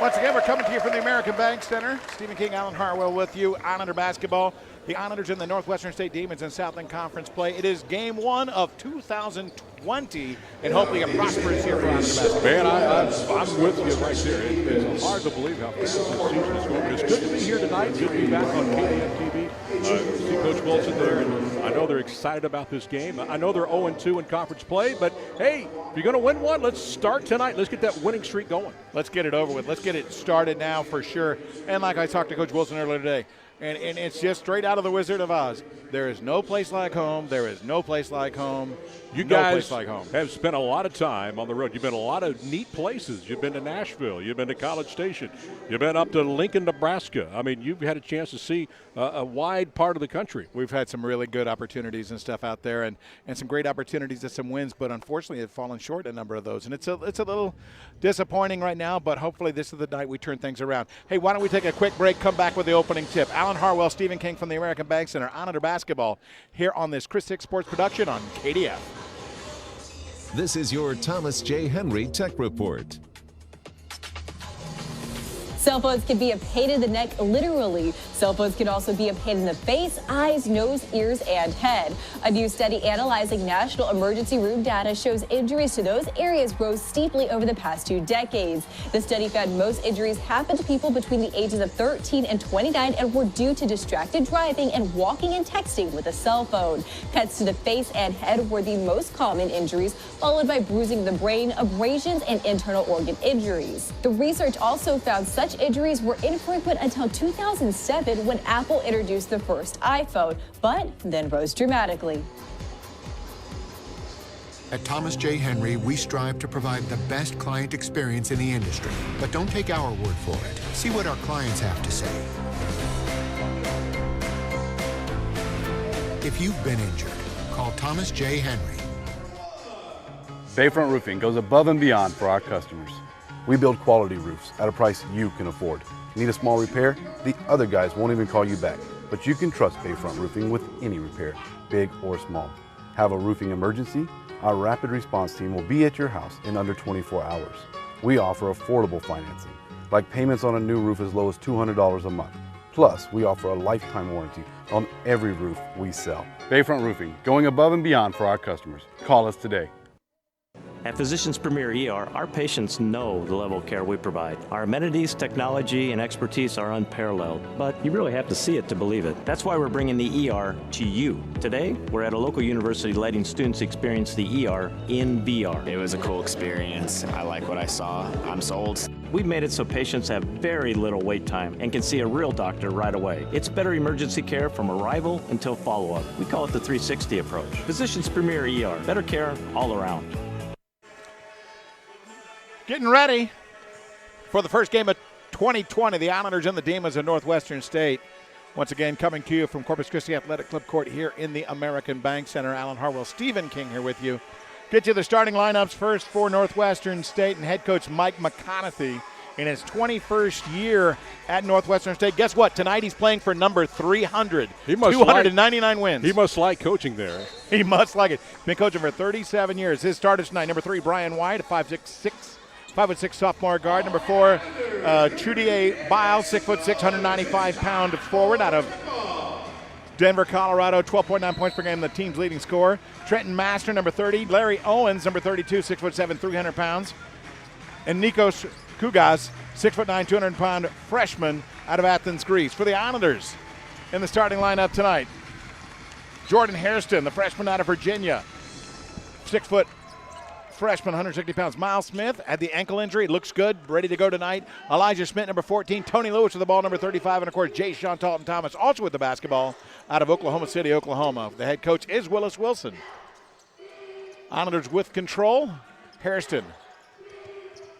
Once again, we're coming to you from the American Bank Center. Stephen King, Alan Harwell with you. Islander basketball. The Islanders in the Northwestern State Demons in Southland Conference play. It is game 1 of 2020, and hopefully a prosperous year for Islander basketball. Man, I'm with you right there. It's hard to believe how fast this season is going. But it's good to be here tonight. Good to be back on KDM TV. See Coach Wilson there, and I know they're excited about this game. I know they're 0-2 in conference play, but hey, if you're going to win one, let's start tonight. Let's get that winning streak going. Let's get it over with. Let's get it started now for sure. And like I talked to Coach Wilson earlier today, and it's just straight out of the Wizard of Oz. There is no place like home. There is no place like home. You guys have spent a lot of time on the road. You've been to a lot of neat places. You've been to Nashville. You've been to College Station. You've been up to Lincoln, Nebraska. I mean, you've had a chance to see a wide part of the country. We've had some really good opportunities and stuff out there, and some great opportunities at some wins, but unfortunately have fallen short a number of those. And it's a little disappointing right now, but hopefully this is the night we turn things around. Hey, why don't we take a quick break, come back with the opening tip. Alan Harwell, Stephen King from the American Bank Center, Islander basketball here on this Chris Hicks Sports production on KDF. This is your Thomas J. Henry Tech Report. Cell phones can be a pain in the neck, literally. Cell phones can also be a pain in the face, eyes, nose, ears, and head. A new study analyzing national emergency room data shows injuries to those areas rose steeply over the past 2 decades. The study found most injuries happened to people between the ages of 13 and 29 and were due to distracted driving and walking and texting with a cell phone. Cuts to the face and head were the most common injuries, followed by bruising of the brain, abrasions, and internal organ injuries. The research also found such injuries were infrequent until 2007 when Apple introduced the first iPhone, but then rose dramatically. At Thomas J. Henry, we strive to provide the best client experience in the industry. But don't take our word for it. See what our clients have to say. If you've been injured, call Thomas J. Henry. Bayfront Roofing goes above and beyond for our customers. We build quality roofs at a price you can afford. Need a small repair? The other guys won't even call you back. But you can trust Bayfront Roofing with any repair, big or small. Have a roofing emergency? Our rapid response team will be at your house in under 24 hours. We offer affordable financing, like payments on a new roof as low as $200 a month. Plus, we offer a lifetime warranty on every roof we sell. Bayfront Roofing, going above and beyond for our customers. Call us today. At Physicians Premier ER, our patients know the level of care we provide. Our amenities, technology, and expertise are unparalleled, but you really have to see it to believe it. That's why we're bringing the ER to you. Today, we're at a local university letting students experience the ER in VR. It was a cool experience. I like what I saw. I'm sold. We've made it so patients have very little wait time and can see a real doctor right away. It's better emergency care from arrival until follow-up. We call it the 360 approach. Physicians Premier ER, better care all around. Getting ready for the first game of 2020, the Islanders and the Demons of Northwestern State. Once again, coming to you from Corpus Christi Athletic Club Court here in the American Bank Center. Alan Harwell, Stephen King here with you. Get you the starting lineups first for Northwestern State and head coach Mike McConaughey in his 21st year at Northwestern State. Guess what? Tonight he's playing for number 300. 299 wins. He must like coaching there. He must like it. Been coaching for 37 years. His starters tonight, number 3, Brian White, a 5'6" sophomore guard. Number 4, Chudier Biles, 6'6", 195-pound forward out of Denver, Colorado, 12.9 points per game, the team's leading scorer. Trenton Master, number 30. Larry Owens, number 32, 6'7", 300 pounds. And Nikos Kugas, 6'9", 200-pound freshman out of Athens, Greece. For the Islanders in the starting lineup tonight, Jordan Hairston, the freshman out of Virginia, 6 foot freshman, 160 pounds. Miles Smith had the ankle injury. Looks good. Ready to go tonight. Elijah Schmidt, number 14. Tony Lewis with the ball, number 35. And, of course, Jay Sean Talton Thomas also with the basketball out of Oklahoma City, Oklahoma. The head coach is Willis Wilson. Islanders with control. Hairston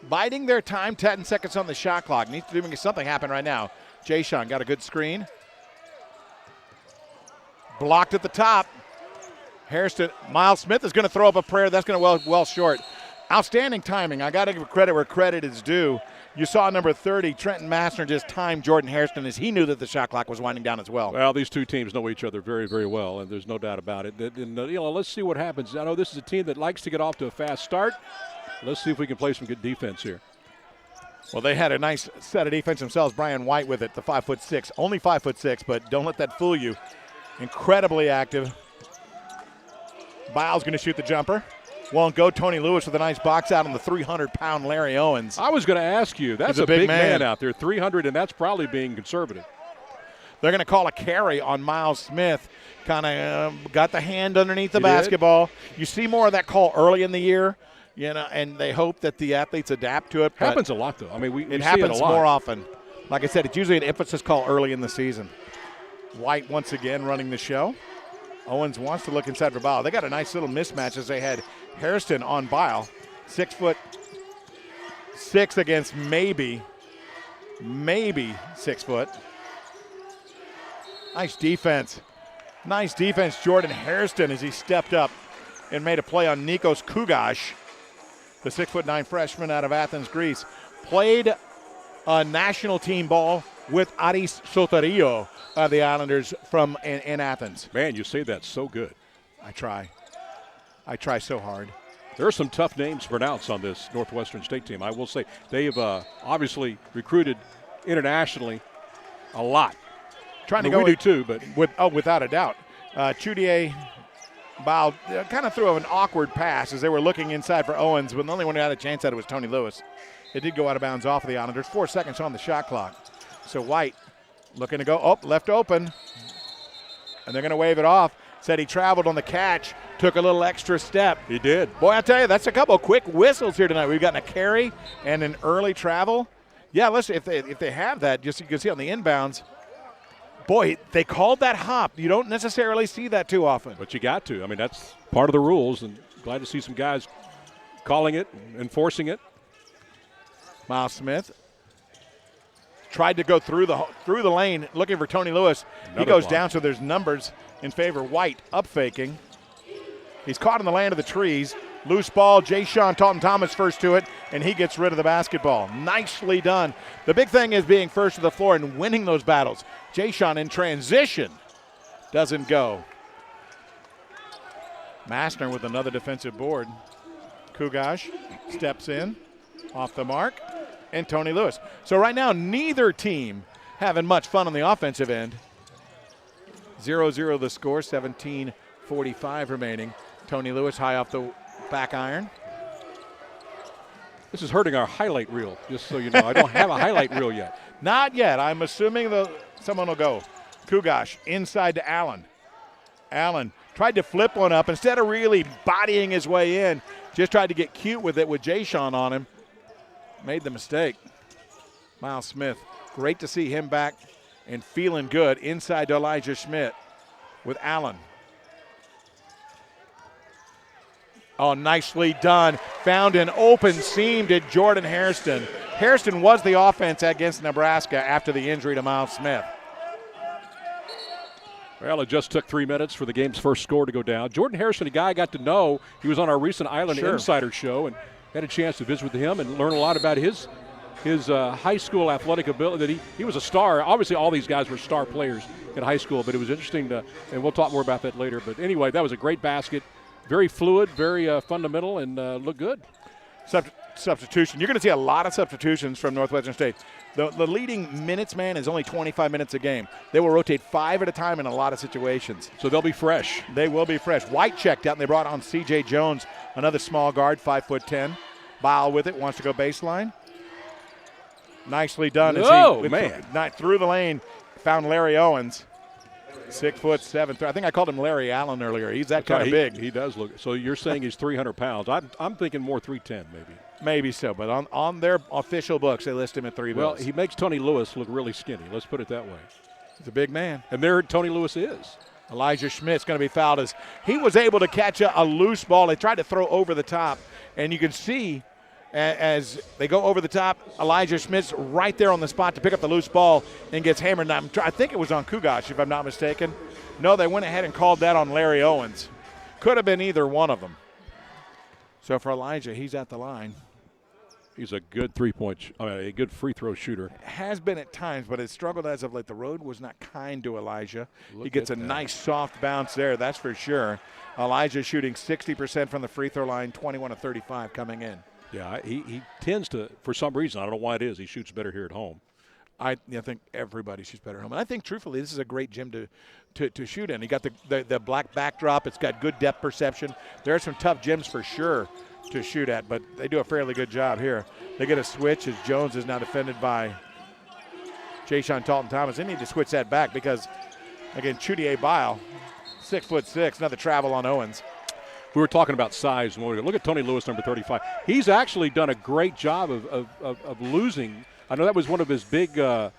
biding their time. 10 seconds on the shot clock. Needs to do something happen right now. Jay Sean got a good screen. Blocked at the top. Hairston, Miles Smith is going to throw up a prayer. That's going to well short. Outstanding timing. I got to give credit where credit is due. You saw number 30, Trenton Master, just time Jordan Hairston as he knew that the shot clock was winding down as well. Well, these two teams know each other very, very well, and there's no doubt about it. And, let's see what happens. I know this is a team that likes to get off to a fast start. Let's see if we can play some good defense here. Well, they had a nice set of defense themselves. Brian White with it, the 5'6", only 5'6", but don't let that fool you. Incredibly active. Biles going to shoot the jumper. Won't go. Tony Lewis with a nice box out on the 300-pound Larry Owens. I was going to ask you, that's a big man out there, 300, and that's probably being conservative. They're going to call a carry on Miles Smith. Kind of got the hand underneath the basketball. You see more of that call early in the year, and they hope that the athletes adapt to it. Happens a lot, though. I mean, we it see happens it a lot. more often. Like I said, it's usually an emphasis call early in the season. White once again running the show. Owens wants to look inside for Bile. They got a nice little mismatch as they had Hairston on Bile. 6'6" against maybe 6 foot. Nice defense. Nice defense, Jordan Hairston, as he stepped up and made a play on Nikos Kugash, the 6'9" freshman out of Athens, Greece. Played a national team ball with Aris Soterio of the Islanders from in Athens. Man, you say that so good. I try so hard. There are some tough names to pronounce on this Northwestern State team. I will say they've obviously recruited internationally a lot. Trying to go. We do too, but without a doubt. Chudier Bile kind of threw an awkward pass as they were looking inside for Owens, but the only one who had a chance at it was Tony Lewis. It did go out of bounds off of the Islanders. 4 seconds on the shot clock. So White looking to go, left open, and they're going to wave it off. Said he traveled on the catch, took a little extra step. He did. Boy, I tell you, that's a couple of quick whistles here tonight. We've gotten a carry and an early travel. Yeah, listen, if they have that, just you can see on the inbounds, boy, they called that hop. You don't necessarily see that too often. But you got to. I mean, that's part of the rules, and glad to see some guys calling it, enforcing it. Miles Smith tried to go through the lane looking for Tony Lewis. He goes down, so there's numbers in favor. White up faking. He's caught in the land of the trees. Loose ball. Jay-Sean Taunton-Thomas first to it, and he gets rid of the basketball. Nicely done. The big thing is being first to the floor and winning those battles. Jay-Sean in transition doesn't go. Massner with another defensive board. Kugash steps in off the mark, and Tony Lewis. So right now, neither team having much fun on the offensive end. 0-0 the score, 17:45 remaining. Tony Lewis high off the back iron. This is hurting our highlight reel, just so you know. I don't have a highlight reel yet. Not yet. I'm assuming someone will go. Kugash inside to Allen. Allen tried to flip one up. Instead of really bodying his way in, just tried to get cute with it with Jay-Sean on him. Made the mistake. Miles Smith, great to see him back and feeling good inside to Elijah Schmidt with Allen. Oh, nicely done. Found an open seam to Jordan Hairston. Hairston was the offense against Nebraska after the injury to Miles Smith. Well, it just took 3 minutes for the game's first score to go down. Jordan Hairston, a guy I got to know. He was on our recent Island Insider show and had a chance to visit with him and learn a lot about his high school athletic ability. That he was a star. Obviously, all these guys were star players in high school, but it was interesting and we'll talk more about that later. But anyway, that was a great basket. Very fluid, very fundamental, and looked good. Substitution. You're going to see a lot of substitutions from Northwestern State. The leading minutes man is only 25 minutes a game. They will rotate 5 at a time in a lot of situations. So they'll be fresh. They will be fresh. White checked out, and they brought on C.J. Jones, another small guard, 5'10". Bile with it, wants to go baseline. Nicely done. Through the lane, found Larry Owens. 6'7". I think I called him Larry Allen earlier. He's that kind of big. He does look. So you're saying he's 300 pounds. I'm thinking more 310 maybe. Maybe so, but on their official books, they list him at 3 Well, bills. he makes Tony Lewis look really skinny. Let's put it that way. He's a big man. And there Tony Lewis is. Elijah Schmidt's going to be fouled as he was able to catch a loose ball. They tried to throw over the top, and you can see as they go over the top, Elijah Schmidt's right there on the spot to pick up the loose ball and gets hammered. Now, I think it was on Kugash, if I'm not mistaken. No, they went ahead and called that on Larry Owens. Could have been either one of them. So for Elijah, he's at the line. He's a good a good free throw shooter. Has been at times, but has struggled as of late. The road was not kind to Elijah. He gets a nice soft bounce there, that's for sure. Elijah shooting 60% from the free throw line, 21 of 35 coming in. Yeah, he tends to, for some reason, I don't know why it is, he shoots better here at home. I think everybody shoots better at home. And I think, truthfully, this is a great gym to shoot in. You got the black backdrop. It's got good depth perception. There are some tough gyms for sure to shoot at, but they do a fairly good job here. They get a switch as Jones is now defended by Jay-Sean Talton-Thomas. They need to switch that back because, again, Chudier Bile, 6'6", another travel on Owens. We were talking about size. Look at Tony Lewis, number 35. He's actually done a great job of losing. I know that was one of his big yeah,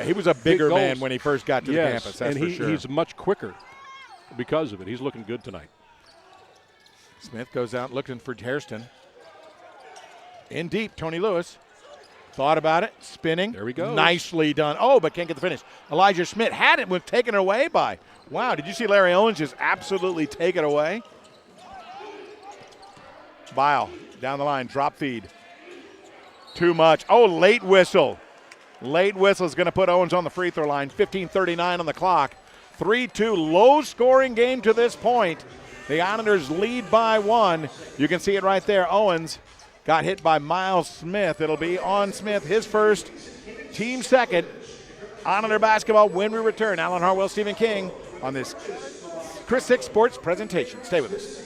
he was a bigger goals. man when he first got to the campus, that's for sure. He's much quicker because of it. He's looking good tonight. Smith goes out looking for Hairston. In deep, Tony Lewis. Thought about it, spinning. There we go. Nicely done. Oh, but can't get the finish. Elijah Schmidt had it, was taken away by. Wow, did you see Larry Owens just absolutely take it away? Bile down the line, drop feed. Too much. Oh, late whistle. Late whistle is going to put Owens on the free throw line. 15:39 on the clock. 3-2, low-scoring game to this point. The Islanders lead by 1. You can see it right there. Owens got hit by Miles Smith. It'll be on Smith, his first, team second. Islander basketball when we return. Alan Harwell, Stephen King on this Chris Six Sports presentation. Stay with us.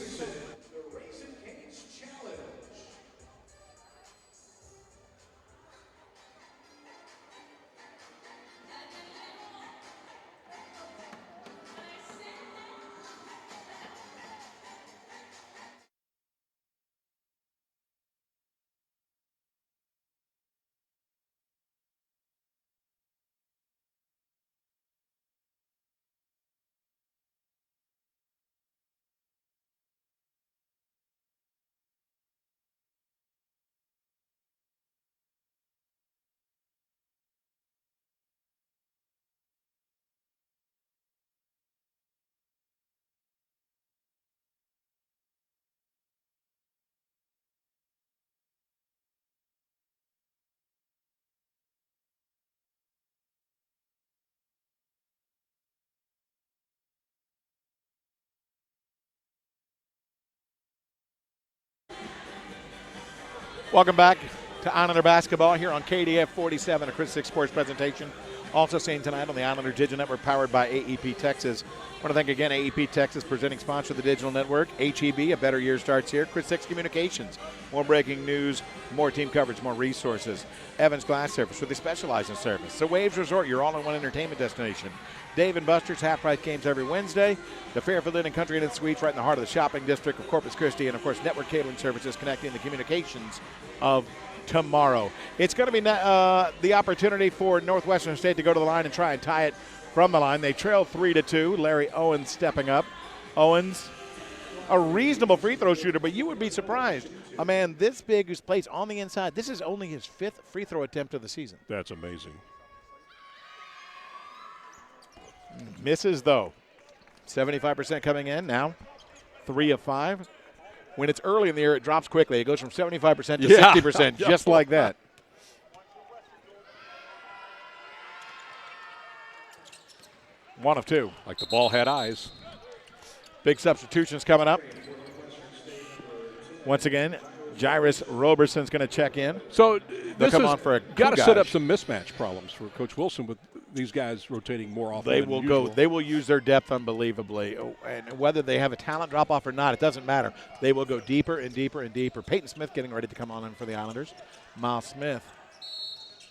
Welcome back to Islander basketball here on KDF 47, a Chris Six Sports presentation. Also seen tonight on the Islander Digital Network, powered by AEP Texas. I want to thank again AEP Texas, presenting sponsor of the Digital Network. HEB, a better year starts here. Chris Six Communications, more breaking news, more team coverage, more resources. Evans Glass Service, where they specialize in service. The Waves Resort, your all-in-one entertainment destination. Dave & Buster's, half-price games every Wednesday. The Fairfield Inn and Country Inn and Suites, right in the heart of the shopping district of Corpus Christi. And, of course, Network Cabling Services, connecting the communications of tomorrow. It's going to be the opportunity for Northwestern State to go to the line and try and tie it from the line. They trail 3-2. Larry Owens stepping up. Owens, a reasonable free throw shooter, but you would be surprised. A man this big who plays on the inside. This is only his 5th free throw attempt of the season. That's amazing. Misses, though. 75% coming in now. 3 of 5. When it's early in the year, it drops quickly. It goes from 75% to 60%, just like that. One of 2. Like the ball had eyes. Big substitutions coming up. Once again, Jairus Roberson's going to check in. So they'll come on for a got to set up some mismatch problems for Coach Wilson with these guys rotating more often. They will go. They will use their depth unbelievably, and whether they have a talent drop off or not, it doesn't matter. They will go deeper and deeper and deeper. Peyton Smith getting ready to come on in for the Islanders. Miles Smith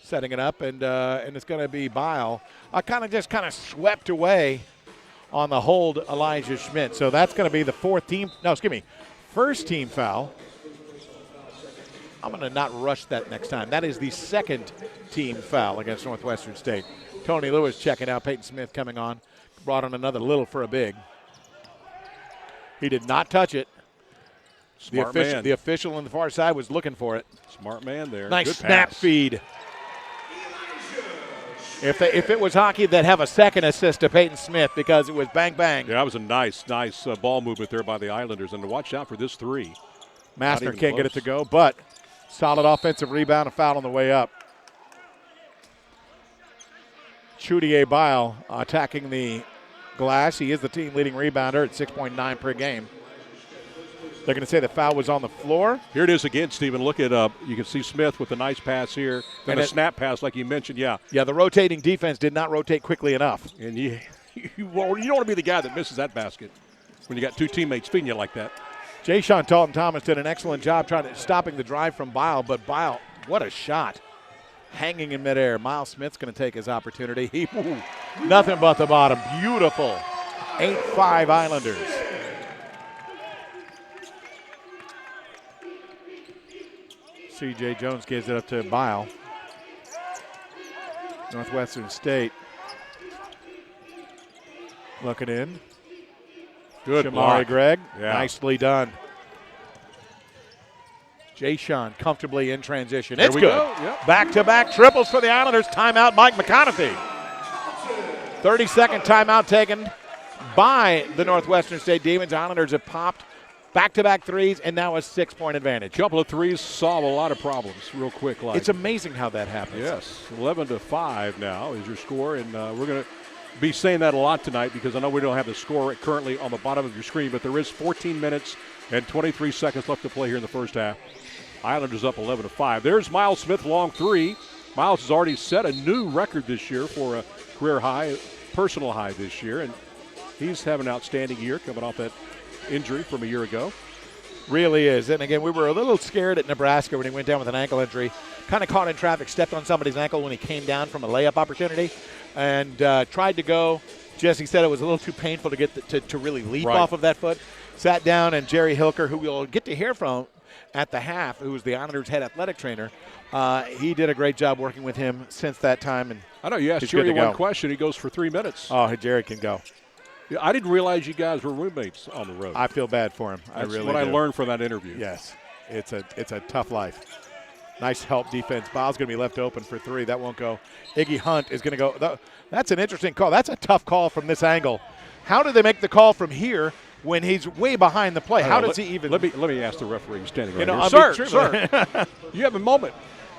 setting it up, and it's going to be Bile. Kind of swept away on the hold, Elijah Schmidt. So that's going to be the first team foul. I'm going to not rush that next time. That is the second team foul against Northwestern State. Tony Lewis checking out. Peyton Smith coming on. Brought on another little for a big. He did not touch it. Smart man. The official on the far side was looking for it. Smart man there. Nice Good snap pass. feed. If it was hockey, they'd have a second assist to Peyton Smith because it was bang, bang. Yeah, that was a nice ball movement there by the Islanders. And to watch out for this 3. Massner can't get it to go, but solid offensive rebound, a foul on the way up. Chudier Bile attacking the glass. He is the team leading rebounder at 6.9 per game. They're going to say the foul was on the floor. Here it is again, Stephen. Look at you can see Smith with a nice pass here, then a snap pass like you mentioned. Yeah, the rotating defense did not rotate quickly enough. And you don't want to be the guy that misses that basket when you got two teammates feeding you like that. Jay-Sean Talton-Thomas did an excellent job stopping the drive from Bile, but Bile, what a shot. Hanging in midair. Miles Smith's going to take his opportunity. Nothing but the bottom. Beautiful. 8-5 Islanders. C.J. Jones gives it up to Bile. Northwestern State. Looking in. Good Shamari block. Gregg. Yeah. Nicely done. Jay-Sean comfortably in transition. There It's we good. go. Yep. Back-to-back triples for the Islanders. Timeout, Mike McConaughey. 30-second timeout taken by the Northwestern State Demons. Islanders have popped back-to-back threes and now a 6-point advantage. Couple of threes solve a lot of problems real quick. It's amazing how that happens. Yes, 11-5 now is your score, and we're going to be saying that a lot tonight because I know we don't have the score currently on the bottom of your screen, but there is 14 minutes and 23 seconds left to play here in the first half. Islanders up 11-5. There's Miles Smith, long three. Miles has already set a new record this year for a career high, personal high this year, and he's having an outstanding year coming off that injury from a year ago. Really is. And again, we were a little scared at Nebraska when he went down with an ankle injury. Kind of caught in traffic, stepped on somebody's ankle when he came down from a layup opportunity and tried to go. Jesse said it was a little too painful to get to really leap off of that foot. Sat down, and Jerry Hilker, who we'll get to hear from at the half, who was the Islanders' head athletic trainer, he did a great job working with him since that time. And I know you asked Jerry one question. He goes for 3 minutes. Oh, Jerry can go. Yeah, I didn't realize you guys were roommates on the road. I feel bad for him. That's I really what do. I learned from that interview. Yes, it's a tough life. Nice help defense. Bile's going to be left open for three. That won't go. Iggy Hunt is going to go. That's an interesting call. That's a tough call from this angle. How do they make the call from here when he's way behind the play? How does he even? Let me ask the referee standing right sir, here. Sir, you have a moment.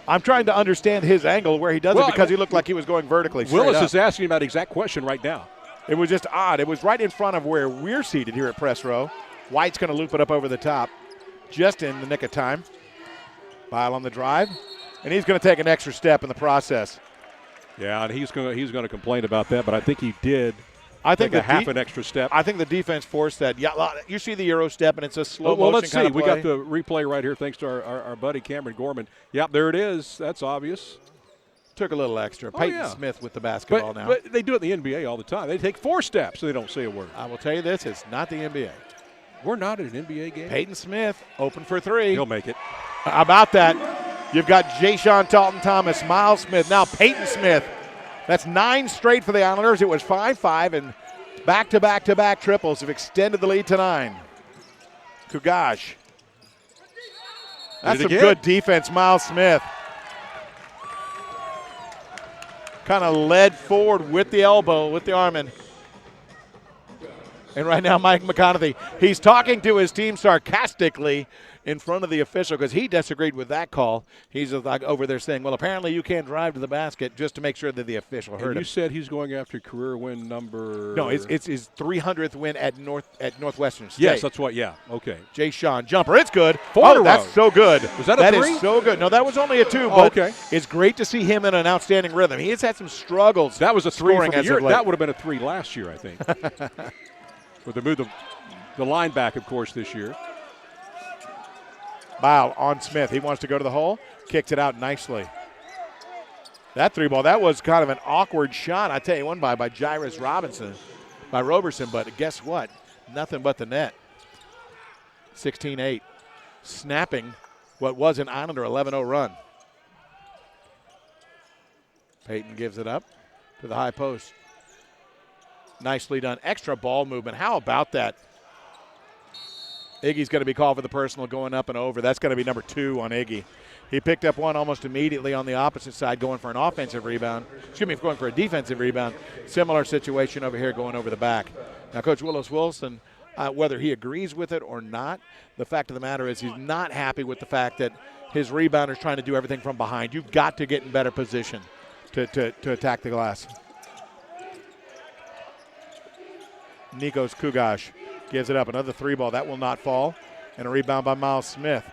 I'm trying to understand his angle where he does it because he looked like he was going vertically. Willis is asking about the exact question right now. It was just odd. It was right in front of where we're seated here at press row. White's going to loop it up over the top just in the nick of time. Bile on the drive, and he's going to take an extra step in the process. Yeah, and he's going to complain about that, but I think he did. I think a half an extra step. I think the defense forced that. Yeah, you see the Euro step, and it's a slow motion. Well, let's see. Kind of We play. got the replay right here, thanks to our buddy Cameron Gorman. Yep, there it is. That's obvious. Took a little extra. Oh, Peyton yeah. Smith with the basketball now. But they do it in the NBA all the time. They take 4 steps, so they don't say a word. I will tell you this: it's not the NBA. We're not at an NBA game. Peyton Smith open for three. He'll make it. How about that? You've got Jay-Sean Talton-Thomas, Miles Smith, now Peyton Smith. That's 9 straight for the Islanders. It was 5-5, and back-to-back-to-back triples have extended the lead to 9. Kugash. That's some good defense, Miles Smith. Kind of led forward with the elbow, with the arm. And right now, Mike McConaughey, he's talking to his team sarcastically in front of the official because he disagreed with that call. He's like over there saying, well, apparently you can't drive to the basket, just to make sure that the official heard him. You said he's going after career win number. No, it's his 300th win at Northwestern State. Yes, that's what. Yeah, okay. Jay-Sean jumper, it's good. 4 in a row. That's so good. Was that a 3? That is so good. No, that was only a 2. But it's great to see him in an outstanding rhythm. He has had some struggles. That was a 3 from a year. That That would have been a 3 last year, I think. But they moved the line back, of course, this year. Bile on Smith. He wants to go to the hole. Kicked it out nicely. That 3-ball, that was kind of an awkward shot. I tell you, one by Jairus Robertson, but guess what? Nothing but the net. 16-8. Snapping what was an Islander 11-0 run. Peyton gives it up to the high post. Nicely done. Extra ball movement. How about that? Iggy's going to be called for the personal going up and over. That's going to be number 2 on Iggy. He picked up one almost immediately on the opposite side going for an offensive rebound. Going for a defensive rebound. Similar situation over here going over the back. Now, Coach Willis Wilson, whether he agrees with it or not, the fact of the matter is he's not happy with the fact that his rebounder is trying to do everything from behind. You've got to get in better position to attack the glass. Nikos Kugash gives it up. Another 3-ball. That will not fall. And a rebound by Miles Smith.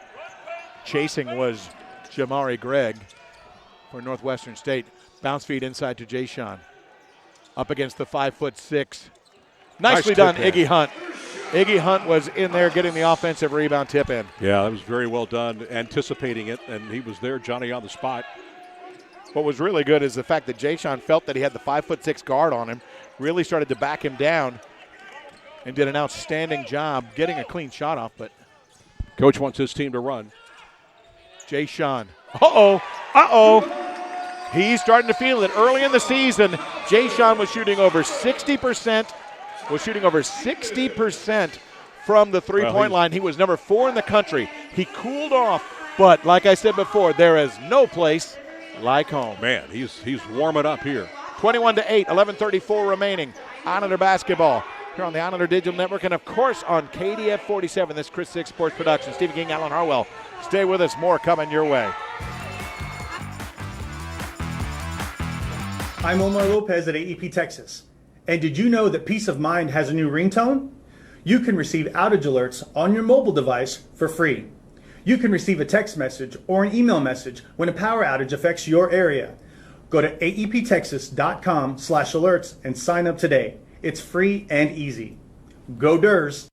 Chasing was Jamari Gregg for Northwestern State. Bounce feed inside to Jay-Sean. Up against the 5'6". Nicely done, Iggy Hunt. Iggy Hunt was in there getting the offensive rebound tip in. Yeah, that was very well done, anticipating it, and he was there, Johnny, on the spot. What was really good is the fact that Jay-Sean felt that he had the 5'6" guard on him, really started to back him down, and did an outstanding job getting a clean shot off. But Coach wants his team to run. Jay-Sean. He's starting to feel it. Early in the season, Jay-Sean was shooting over 60%. From the three-point line. He was number 4 in the country. He cooled off, but like I said before, there is no place like home. Man, he's warming up here. 21-8, 11:34 remaining. Islander basketball here on the Islander Digital Network, and of course on KDF 47. This Chris Six Sports Production. Stephen King, Alan Harwell. Stay with us. More coming your way. I'm Omar Lopez at AEP Texas. And did you know that Peace of Mind has a new ringtone? You can receive outage alerts on your mobile device for free. You can receive a text message or an email message when a power outage affects your area. Go to aeptexas.com/alerts and sign up today. It's free and easy. Go Durs!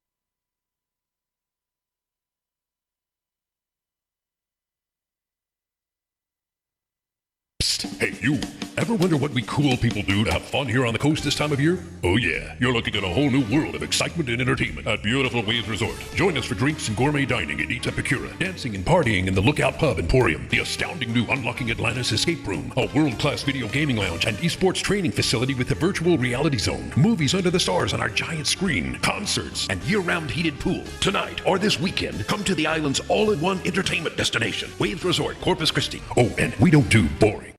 Hey, you. Ever wonder what we cool people do to have fun here on the coast this time of year? Oh yeah, you're looking at a whole new world of excitement and entertainment at beautiful Waves Resort. Join us for drinks and gourmet dining at Eats Epicura, dancing and partying in the Lookout Pub Emporium, the astounding new Unlocking Atlantis Escape Room, a world-class video gaming lounge and esports training facility with a virtual reality zone, movies under the stars on our giant screen, concerts, and year-round heated pool. Tonight or this weekend, come to the island's all-in-one entertainment destination, Waves Resort, Corpus Christi. Oh, and we don't do boring.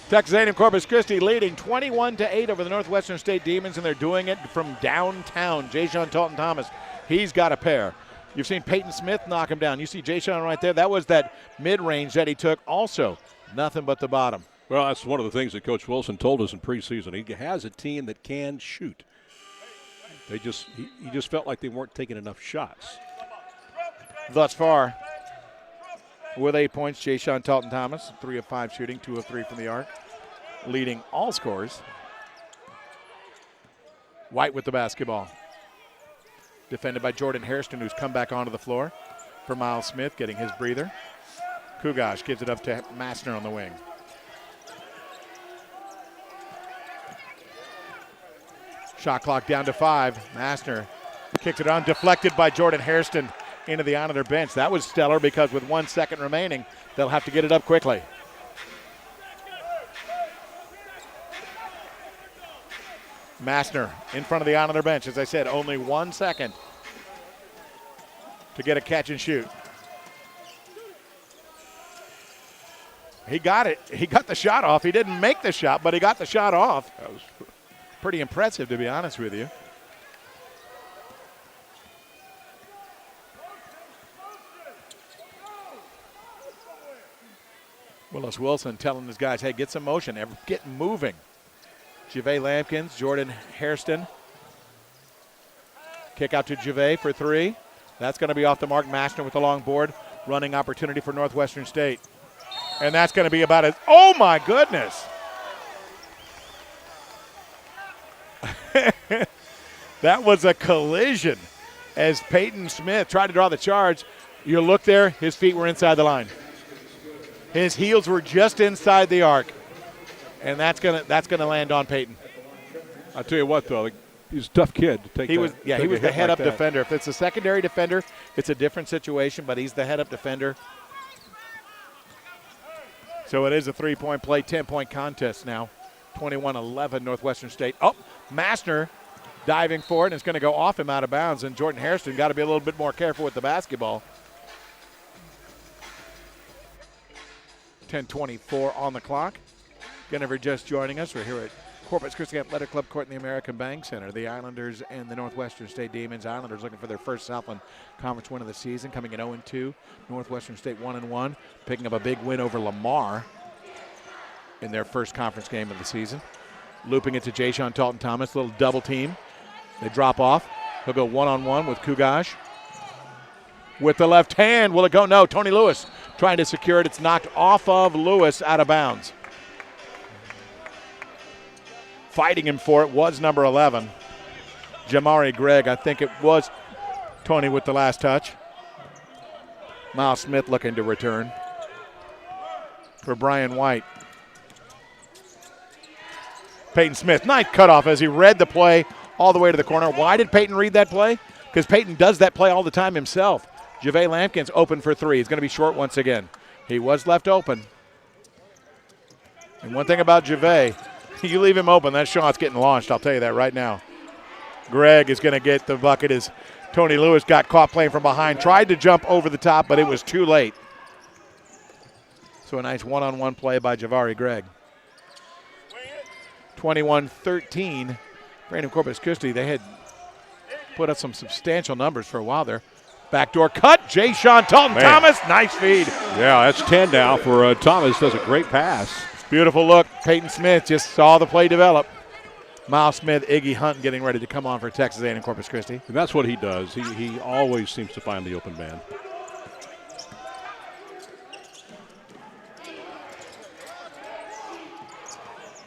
Texas A&M Corpus Christi leading 21-8 over the Northwestern State Demons, and they're doing it from downtown. Jay-Sean Talton-Thomas, he's got a pair. You've seen Peyton Smith knock him down. You see Jay-Sean right there. That was that mid-range that he took. Also, nothing but the bottom. Well, that's one of the things that Coach Wilson told us in preseason. He has a team that can shoot. He just felt like they weren't taking enough shots. Thus far, with 8 points, Jay-Sean Talton-Thomas, 3 of 5 shooting, 2 of 3 from the arc, leading all scorers. White with the basketball. Defended by Jordan Hairston, who's come back onto the floor for Miles Smith, getting his breather. Kugash gives it up to Massner on the wing. Shot clock down to 5. Massner kicks it on, deflected by Jordan Hairston into the Islander bench. That was stellar because with 1 second remaining, they'll have to get it up quickly. Massner in front of the Islander bench. As I said, only 1 second to get a catch and shoot. He got it. He got the shot off. He didn't make the shot, but he got the shot off. That was pretty impressive, to be honest with you. Willis Wilson telling his guys, hey, get some motion, get moving. Jave Lampkins, Jordan Hairston. Kick out to Jave for 3. That's going to be off the mark. Massner with the long board. Running opportunity for Northwestern State. And that's going to be about it. Oh, my goodness. That was a collision as Peyton Smith tried to draw the charge. You look there, his feet were inside the line. His heels were just inside the arc, and that's gonna land on Peyton. I'll tell you what, though, he's a tough kid to take. He was the head-up defender. If it's a secondary defender, it's a different situation, but he's the head-up defender. So it is a 3-point play, 10-point contest now. 21-11 Northwestern State. Oh, Massner diving for it, and it's going to go off him out of bounds, and Jordan Hairston got to be a little bit more careful with the basketball. 10:24 on the clock. Again, if you're just joining us, we're here at Corpus Christi Athletic Club Court in the American Bank Center. The Islanders and the Northwestern State Demons. Islanders looking for their first Southland Conference win of the season, coming in 0-2. Northwestern State 1-1, picking up a big win over Lamar in their first conference game of the season. Looping it to Jay-Sean Talton-Thomas, little double team. They drop off. He'll go one-on-one with Kugash. With the left hand, will it go? No, Tony Lewis trying to secure it. It's knocked off of Lewis, out of bounds. Fighting him for it was number 11, Jamari Gregg. I think it was Tony with the last touch. Miles Smith looking to return for Brian White. Peyton Smith, nice cutoff as he read the play all the way to the corner. Why did Peyton read that play? Because Peyton does that play all the time himself. JaVale Lampkin's open for three. He's going to be short once again. He was left open. And one thing about JaVale, you leave him open, that shot's getting launched. I'll tell you that right now. Gregg is going to get the bucket as Tony Lewis got caught playing from behind. Tried to jump over the top, but it was too late. So a nice one-on-one play by Javari Gregg. 21-13. Brandon Corpus Christi, they had put up some substantial numbers for a while there. Backdoor cut, Jay-Sean Thomas, nice feed. Yeah, that's 10 now for Thomas, does a great pass. Beautiful look. Peyton Smith just saw the play develop. Miles Smith, Iggy Hunt getting ready to come on for Texas A&M Corpus Christi. And that's what he does. He always seems to find the open man.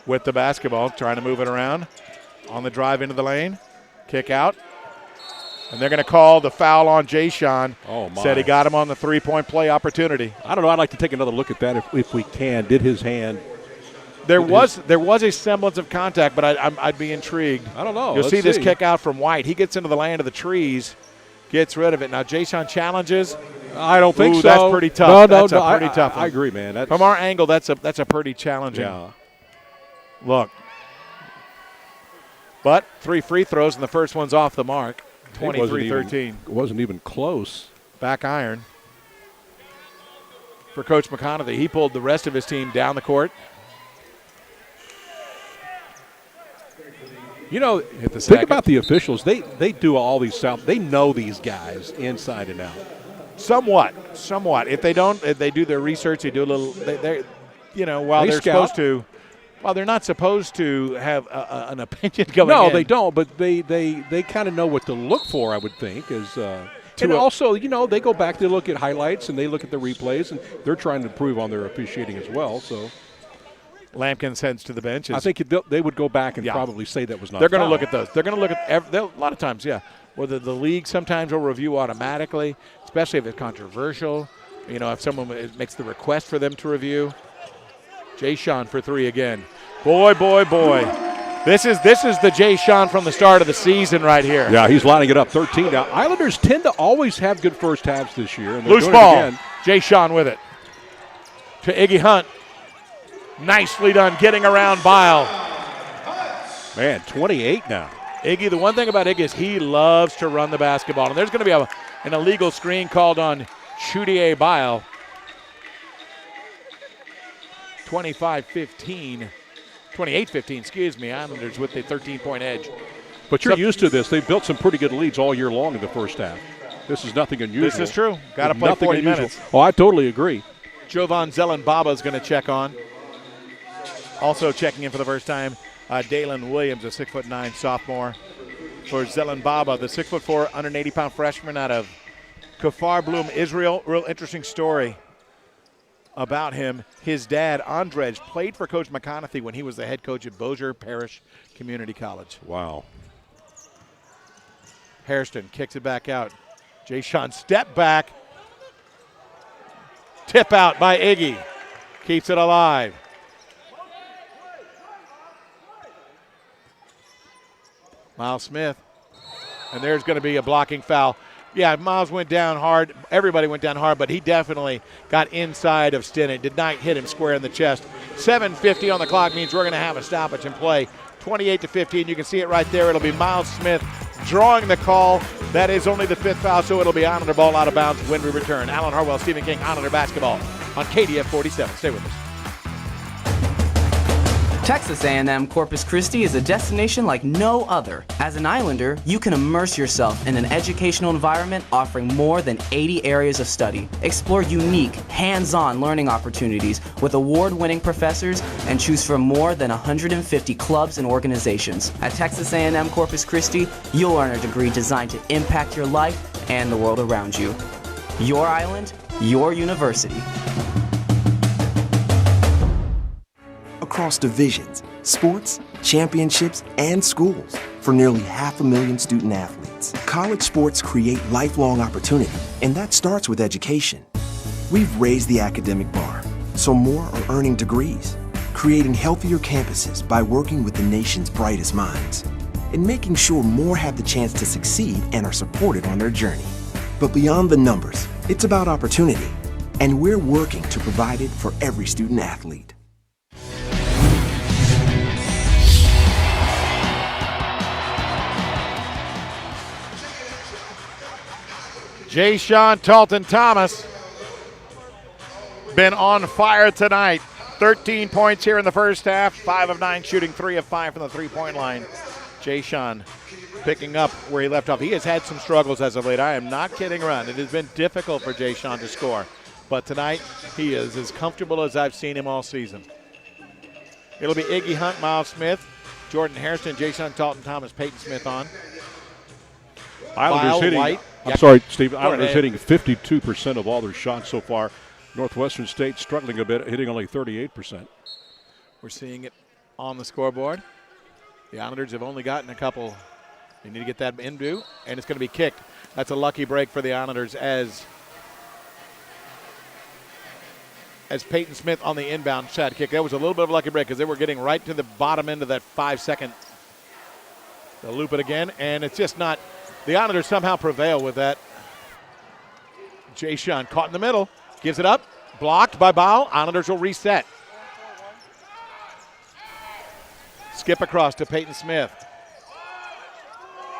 With the basketball, trying to move it around. On the drive into the lane. Kick out. And they're going to call the foul on Jay-Sean. Oh, my. Said he got him on the three-point play opportunity. I don't know. I'd like to take another look at that if we can. Did his hand... There was a semblance of contact, but I'd be intrigued. I don't know. You'll see this kick out from White. He gets into the land of the trees, gets rid of it. Now, Jay-Sean challenges. I don't think so. That's pretty tough. No, that's a pretty tough one. I agree, man. From our angle, that's a pretty challenging look. But 3 free throws, and the first one's off the mark. 23-13. It wasn't even close. Back iron for Coach McConaughey. He pulled the rest of his team down the court. You know, think about the officials. They do all these stuff. They know these guys inside and out. Somewhat. If they don't, if they do their research. They do a little. While they're scout. supposed to. Well, they're not supposed to have an opinion going in. No, they don't. But they kind of know what to look for. I would think and also, they go back. They look at highlights and they look at the replays, and they're trying to improve on their officiating as well. So. Lampkin heads to the bench. I think they would go back and probably say that was not. They're going to look at those. They're going to look at a lot of times, whether the league sometimes will review automatically, especially if it's controversial. If someone makes the request for them to review. Jay-Sean for three again. Boy. This is the Jay-Sean from the start of the season right here. Yeah, he's lining it up. 13 now. Islanders tend to always have good first halves this year. And loose ball. Jay-Sean with it to Iggy Hunt. Nicely done getting around Bile. Man, 28 now. Iggy, the one thing about Iggy is he loves to run the basketball. And there's going to be an illegal screen called on Chudier Bile. 28-15, Islanders with the 13-point edge. But you're used to this. They've built some pretty good leads all year long in the first half. This is nothing unusual. This is true. Got to play 40 minutes. Oh, I totally agree. Jovan Zellan-Baba is going to check on. Also checking in for the first time, Dalen Williams, a 6'9" sophomore. For Zellan-Baba, the 6'4", 180-pound freshman out of Kfar Blum, Israel. Real interesting story about him. His dad, Andrej, played for Coach McConaughey when he was the head coach at Bossier Parish Community College. Wow. Hairston kicks it back out. Jay-Sean step back. Tip out by Iggy. Keeps it alive. Miles Smith. And there's going to be a blocking foul. Yeah, Miles went down hard. Everybody went down hard, but he definitely got inside of Stinnett. Did not hit him square in the chest. 7:50 on the clock means we're going to have a stoppage in play. 28-15. You can see it right there. It'll be Miles Smith drawing the call. That is only the 5th foul, so it'll be Islander ball out of bounds when we return. Alan Hartwell, Stephen King, Islander basketball on KDF 47. Stay with us. Texas A&M Corpus Christi is a destination like no other. As an Islander, you can immerse yourself in an educational environment offering more than 80 areas of study. Explore unique, hands-on learning opportunities with award-winning professors and choose from more than 150 clubs and organizations. At Texas A&M Corpus Christi, you'll earn a degree designed to impact your life and the world around you. Your island, your university. Across divisions, sports, championships, and schools for nearly 500,000 student athletes. College sports create lifelong opportunity, and that starts with education. We've raised the academic bar, so more are earning degrees, creating healthier campuses by working with the nation's brightest minds, and making sure more have the chance to succeed and are supported on their journey. But beyond the numbers, it's about opportunity, and we're working to provide it for every student athlete. Jay-Sean Talton-Thomas been on fire tonight. 13 points here in the first half, 5 of 9 shooting, 3 of 5 from the three-point line. Jay-Sean picking up where he left off. He has had some struggles as of late. I am not kidding around. It has been difficult for Jay-Sean to score. But tonight, he is as comfortable as I've seen him all season. It'll be Iggy Hunt, Miles Smith, Jordan Hairston, Jay-Sean Talton-Thomas, Peyton Smith on. Islanders hitting. White. I'm sorry, Steve. Islanders hitting 52% of all their shots so far. Northwestern State struggling a bit, hitting only 38%. We're seeing it on the scoreboard. The Islanders have only gotten a couple. They need to get that into, and it's going to be kicked. That's a lucky break for the Islanders as Peyton Smith on the inbound shot kick. That was a little bit of a lucky break because they were getting right to the bottom end of that 5-second. They'll loop it again, and it's just not. The Islanders somehow prevail with that. Jay-Sean caught in the middle, gives it up, blocked by Ball. Islanders will reset. Skip across to Peyton Smith.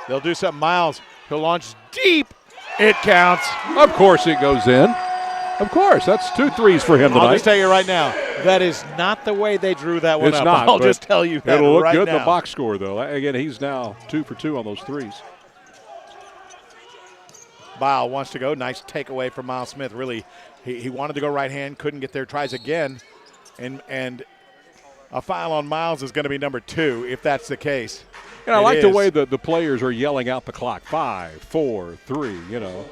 They'll do something. Miles, he'll launch deep. It counts. Of course it goes in. Of course, that's 2 threes for him tonight. I'll just tell you right now, that is not the way they drew that one it's up. Not, I'll just tell you that it'll look right good now. in the box score, though. Again, he's now 2 for 2 on those threes. Bile wants to go. Nice takeaway from Miles Smith. Really, he wanted to go right hand, couldn't get there, tries again. And a foul on Miles is going to be number 2 if that's the case. And I like the way the players are yelling out the clock. 5, 4, 3, you know.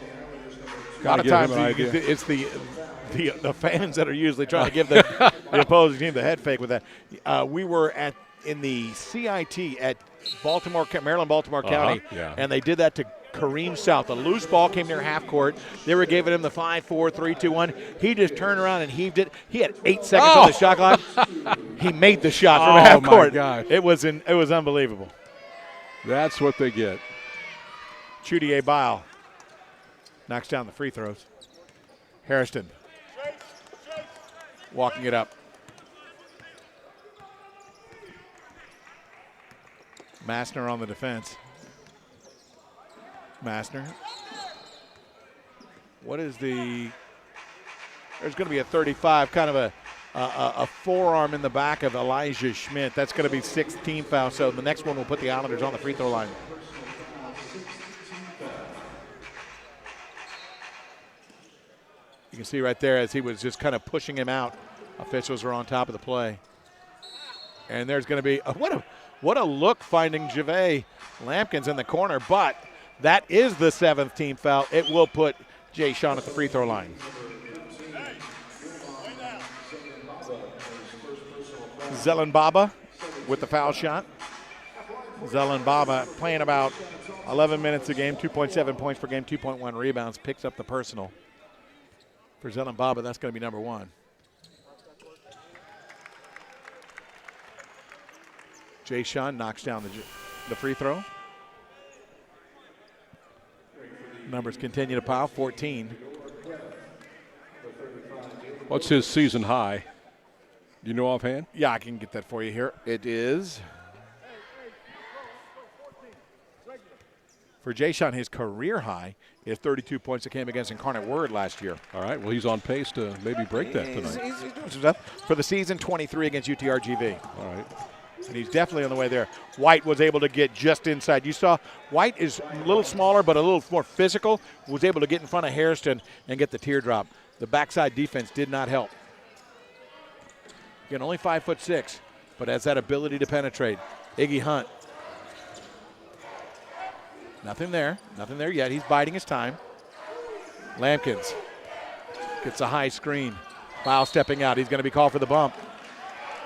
A lot of times it's the fans that are usually trying to give the opposing team the head fake with that. We were in the CIT at Maryland-Baltimore County, and they did that to Kareem South. The loose ball came near half court. They were giving him the 5, 4, 3, 2, 1. He just turned around and heaved it. He had 8 seconds on the shot clock. He made the shot from half court. Gosh. It was unbelievable. That's what they get. Chudier Bile knocks down the free throws. Hairston walking it up. Massner on the defense. Massner. What is there's going to be a 35, kind of a forearm in the back of Elijah Schmidt. That's going to be 6th team foul, so the next one will put the Islanders on the free throw line. You can see right there as he was just kind of pushing him out, officials are on top of the play. And there's going to be, what a look finding Javé Lampkins in the corner, but that is the 7th team foul. It will put Jay-Sean at the free throw line. Zelenbaba with the foul shot. Zelenbaba playing about 11 minutes a game, 2.7 points per game, 2.1 rebounds, picks up the personal. For Zelenbaba, that's going to be number 1. Jay-Sean knocks down the free throw. Numbers continue to pile, 14. What's his season high? Do you know offhand? Yeah, I can get that for you here. It is For Jay-Sean, his career high is 32 points that came against Incarnate Word last year. All right, well, he's on pace to maybe break that tonight. He's doing some stuff. For the season, 23 against UTRGV. All right. And he's definitely on the way there. White was able to get just inside. You saw White is a little smaller but a little more physical, was able to get in front of Hairston and get the teardrop. The backside defense did not help. Again, only 5'6", but has that ability to penetrate. Iggy Hunt. Nothing there yet. He's biding his time. Lampkins gets a high screen. Foul stepping out. He's going to be called for the bump.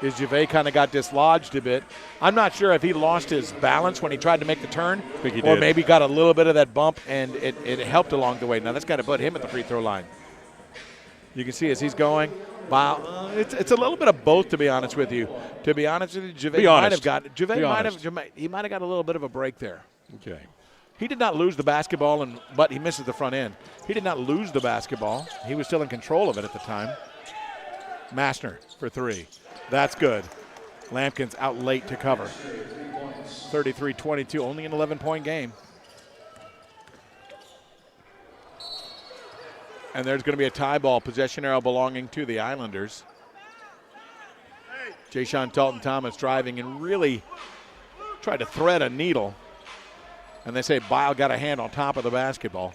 His Gervais kind of got dislodged a bit. I'm not sure if he lost his balance when he tried to make the turn, or maybe got a little bit of that bump and it helped along the way. Now that's got to put him at the free throw line. You can see as he's going, wow, it's a little bit of both, to be honest with you. To be honest with you, Gervais might have got a little bit of a break there. Okay. He did not lose the basketball, but he misses the front end. He did not lose the basketball. He was still in control of it at the time. Massner for three. That's good. Lampkins out late to cover. 33-22, only an 11-point game. And there's going to be a tie ball, possession arrow belonging to the Islanders. Jay-Sean Talton-Thomas driving and really tried to thread a needle. And they say Bile got a hand on top of the basketball.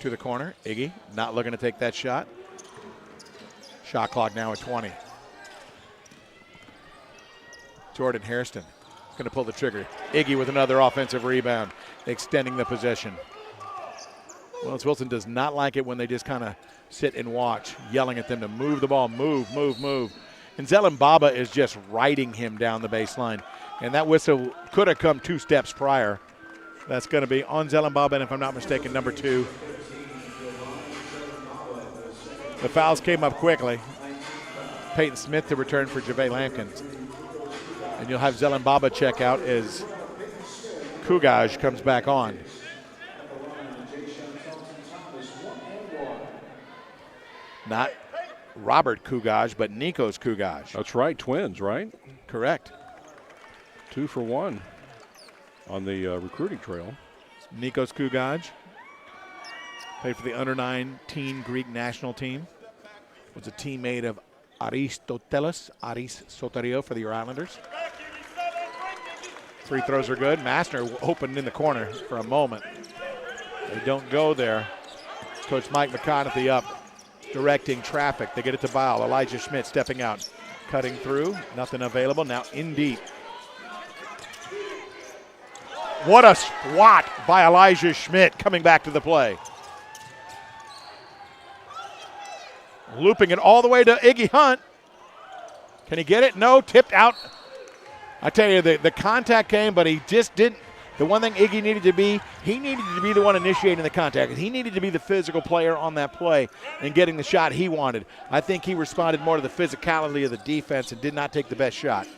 To the corner, Iggy not looking to take that shot. Shot clock now at 20. Jordan Hairston going to pull the trigger. Iggy with another offensive rebound, extending the possession. Willis Wilson does not like it when they just kind of sit and watch, yelling at them to move the ball, move. And Zelen Baba is just riding him down the baseline. And that whistle could have come 2 steps prior. That's going to be on Zelen Baba, and if I'm not mistaken, number 2. The fouls came up quickly. Peyton Smith to return for Gervais Lampkins. And you'll have Zelen Baba check out as Kugaj comes back on. Not Robert Kugaj, but Nikos Kugaj. That's right, twins, right? Correct. 2 for 1 on the recruiting trail. Nikos Kugaj played for the under-19 Greek national team. Was a teammate of Aris Soterio for the Islanders. Free throws are good. Massner opened in the corner for a moment. They don't go there. Coach Mike McConaughey up, directing traffic. They get it to Bile. Elijah Schmidt stepping out, cutting through. Nothing available. Now in deep. What a swat by Elijah Schmidt coming back to the play. Looping it all the way to Iggy Hunt. Can he get it? No, tipped out. I tell you, the contact came, but he just didn't. The one thing Iggy needed to be, he needed to be the one initiating the contact. He needed to be the physical player on that play and getting the shot he wanted. I think he responded more to the physicality of the defense and did not take the best shot.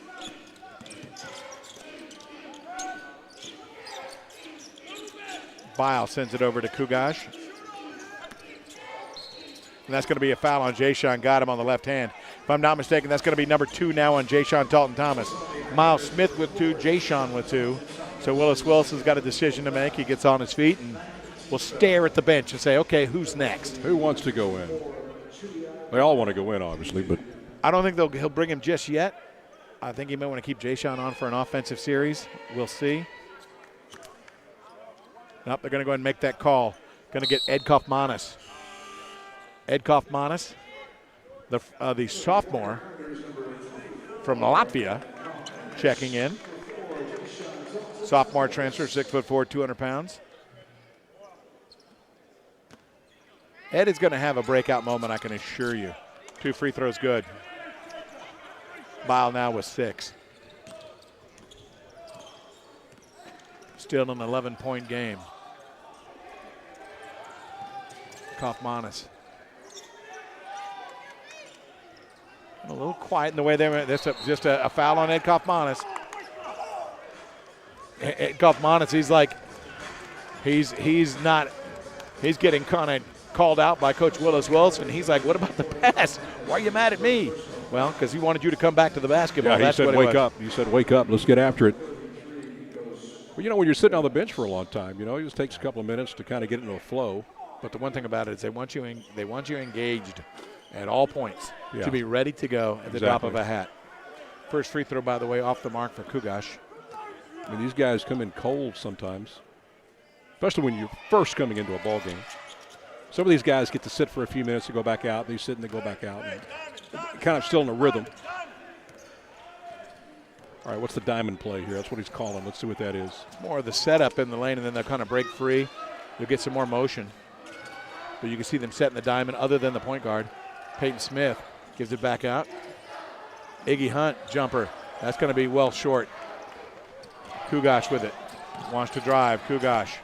Bile sends it over to Kugaj. And that's going to be a foul on Jay-Sean. Got him on the left hand. If I'm not mistaken, that's going to be number 2 now on Jay-Sean Talton-Thomas. Miles Smith with 2, Jay-Sean with 2. So Willis Wilson's got a decision to make. He gets on his feet and will stare at the bench and say, okay, who's next? Who wants to go in? They all want to go in, obviously, but I don't think he'll bring him just yet. I think he may want to keep Jay-Sean on for an offensive series. We'll see. Nope, they're going to go ahead and make that call. Going to get Ed Kaufmanis. Ed Kaufmanis, the sophomore from Latvia, checking in. Sophomore transfer, 6'4", 200 pounds. Ed is going to have a breakout moment, I can assure you. 2 free throws good. Bile now with 6. Still an 11-point game. Kaufmanis. A little quiet in the way they went. That's just a foul on Ed Kaufmanis. Ed Kaufmanis, he's getting kind of called out by Coach Willis Wilson. He's like, what about the pass? Why are you mad at me? Well, because he wanted you to come back to the basketball. Yeah, he That's said, what wake up. He said, wake up. Let's get after it. Well, you know, when you're sitting on the bench for a long time, you know, it just takes a couple of minutes to kind of get into a flow. But the one thing about it is they want you engaged at all points to be ready to go at the drop of a hat. First free throw, by the way, off the mark for Kugash. I mean, these guys come in cold sometimes, especially when you're first coming into a ball game. Some of these guys get to sit for a few minutes to go back out. They sit and they go back out. And kind of still in a rhythm. All right, what's the diamond play here? That's what he's calling. Let's see what that is. More of the setup in the lane, and then they'll kind of break free. You'll get some more motion. But you can see them setting the diamond other than the point guard. Peyton Smith gives it back out. Iggy Hunt, jumper. That's going to be well short. Kugash with it. Wants to drive. Kugash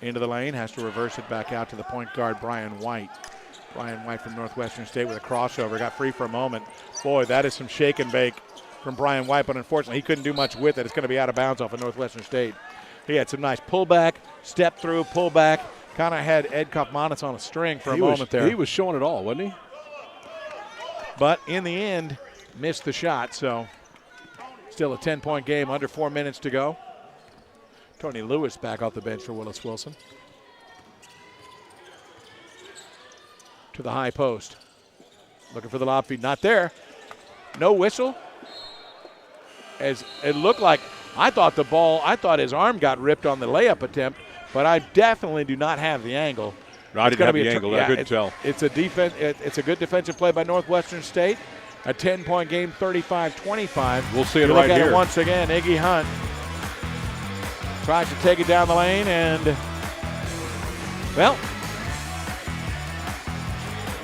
into the lane. Has to reverse it back out to the point guard, Brian White. Brian White from Northwestern State with a crossover. Got free for a moment. Boy, that is some shake and bake from Brian White, but unfortunately he couldn't do much with it. It's going to be out of bounds off of Northwestern State. He had some nice pullback, step through, pullback. Kind of had Ed Kaufmanis on a string for a moment there. He was showing it all, wasn't he? But in the end, missed the shot, so still a 10-point game, under 4 minutes to go. Tony Lewis back off the bench for Willis Wilson. To the high post. Looking for the lob feed, not there. No whistle. As it looked like, I thought his arm got ripped on the layup attempt, but I definitely do not have the angle. No, I didn't have the angle. I couldn't tell. It's a defense. It's a good defensive play by Northwestern State. A 10-point game, 35-25. We'll see it you right look at here. it once again. Iggy Hunt tries to take it down the lane, and well,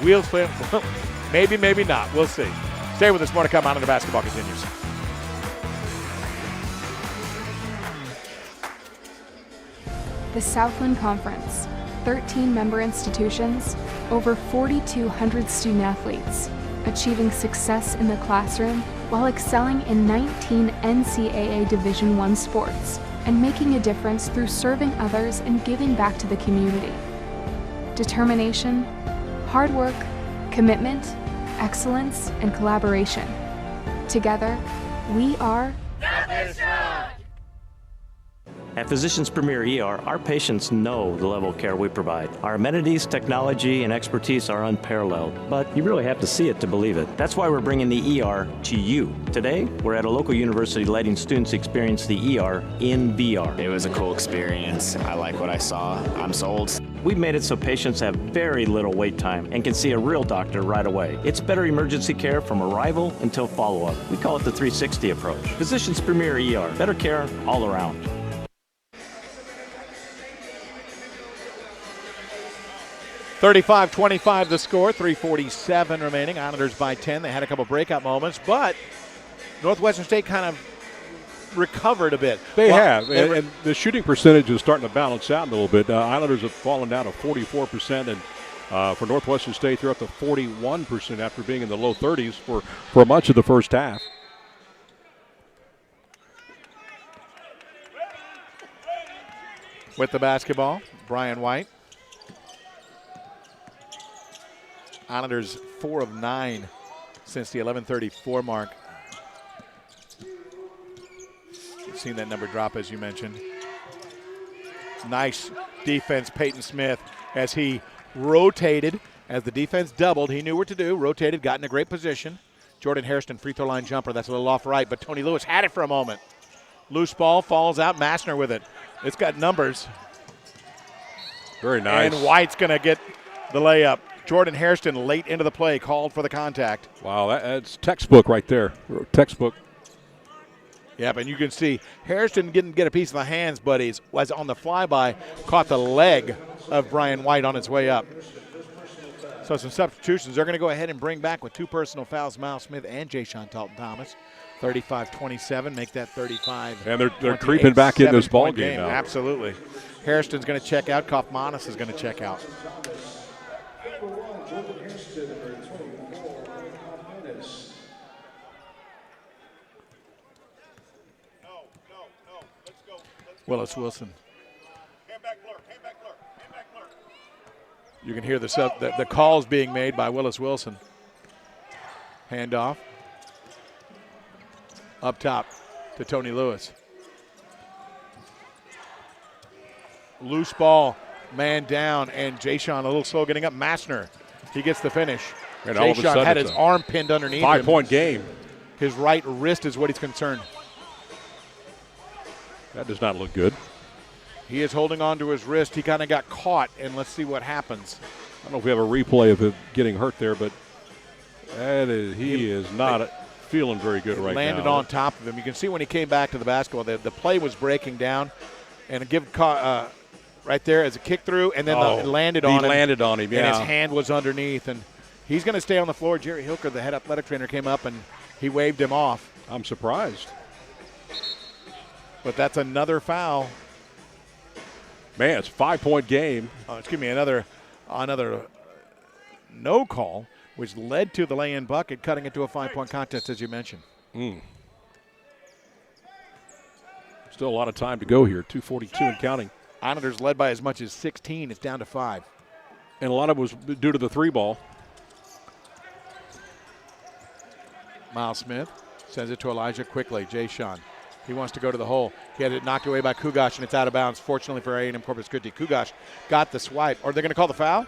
wheels flip. Maybe, maybe not. We'll see. Stay with us. More to come. On the basketball continues. The Southland Conference, 13 member institutions, over 4,200 student athletes, achieving success in the classroom while excelling in 19 NCAA Division I sports and making a difference through serving others and giving back to the community. Determination, hard work, commitment, excellence, and collaboration. Together, we are At Physicians Premier ER, our patients know the level of care we provide. Our amenities, technology, and expertise are unparalleled, but you really have to see it to believe it. That's why we're bringing the ER to you. Today, we're at a local university letting students experience the ER in VR. It was a cool experience. I like what I saw. I'm sold. We've made it so patients have very little wait time and can see a real doctor right away. It's better emergency care from arrival until follow-up. We call it the 360 approach. Physicians Premier ER, better care all around. 35-25 the score, 3:47 remaining. Islanders by 10. They had a couple breakout moments, but Northwestern State kind of recovered a bit. They have, and the shooting percentage is starting to balance out a little bit. Islanders have fallen down to 44%, and for Northwestern State, they're up to 41% after being in the low 30s for much of the first half. With the basketball, Brian White. Islanders 4 of 9 since the 11:34 mark. You've seen that number drop, as you mentioned. Nice defense, Peyton Smith, as he rotated. As the defense doubled, he knew what to do. Rotated, got in a great position. Jordan Hairston, free throw line jumper. That's a little off right, but Tony Lewis had it for a moment. Loose ball, falls out. Massner with it. It's got numbers. Very nice. And White's going to get the layup. Jordan Hairston late into the play, called for the contact. Wow, that's textbook right there. Textbook. Yeah, but you can see Hairston didn't get a piece of the hands, but he was on the flyby, caught the leg of Brian White on its way up. So some substitutions. They're going to go ahead and bring back with 2 personal fouls, Miles Smith and Ja'Shawn Talton-Thomas. 35-27, make that 35. And they're creeping back in this ball game now. Absolutely. Hairston's going to check out. Kaufmanis is going to check out. Willis Wilson. You can hear the calls being made by Willis Wilson. Handoff. Up top to Tony Lewis. Loose ball, man down, and Jay-Sean a little slow getting up. Massner, he gets the finish. And all of a Jay-Sean sudden had it's his a arm pinned underneath him. 5-point game. His right wrist is what he's concerned. That does not look good. He is holding on to his wrist. He kind of got caught, and let's see what happens. I don't know if we have a replay of him getting hurt there, but he is not feeling very good right now. Landed on top of him. You can see when he came back to the basketball, the play was breaking down, and right there as a kick through, and then it landed on him. He landed on him, yeah. And his hand was underneath, and he's going to stay on the floor. Jerry Hilker, the head athletic trainer, came up, and he waved him off. I'm surprised. But that's another foul. Man, it's a 5-point game. Excuse me, another no call, which led to the lay-in bucket, cutting it to a 5-point contest, as you mentioned. Still a lot of time to go here, 2:42 and counting. Islanders led by as much as 16. It's down to 5. And a lot of it was due to the 3-ball. Miles Smith sends it to Elijah quickly. Jay-Sean. He wants to go to the hole. He had it knocked away by Kugash, and it's out of bounds, fortunately for A&M Corpus Christi. Kugash got the swipe. Are they going to call the foul?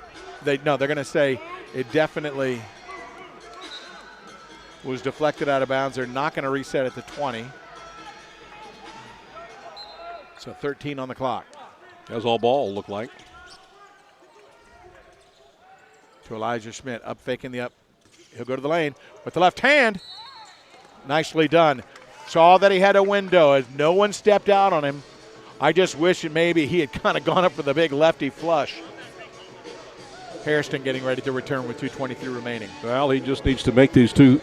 No, they're going to say it definitely was deflected out of bounds. They're not going to reset at the 20. So 13 on the clock. That was all ball, looked like. To Elijah Schmidt, up faking the up. He'll go to the lane with the left hand. Nicely done. Saw that he had a window as no one stepped out on him. I just wish that maybe he had kind of gone up for the big lefty flush. Hairston getting ready to return with 2:23 remaining. Well, he just needs to make these 2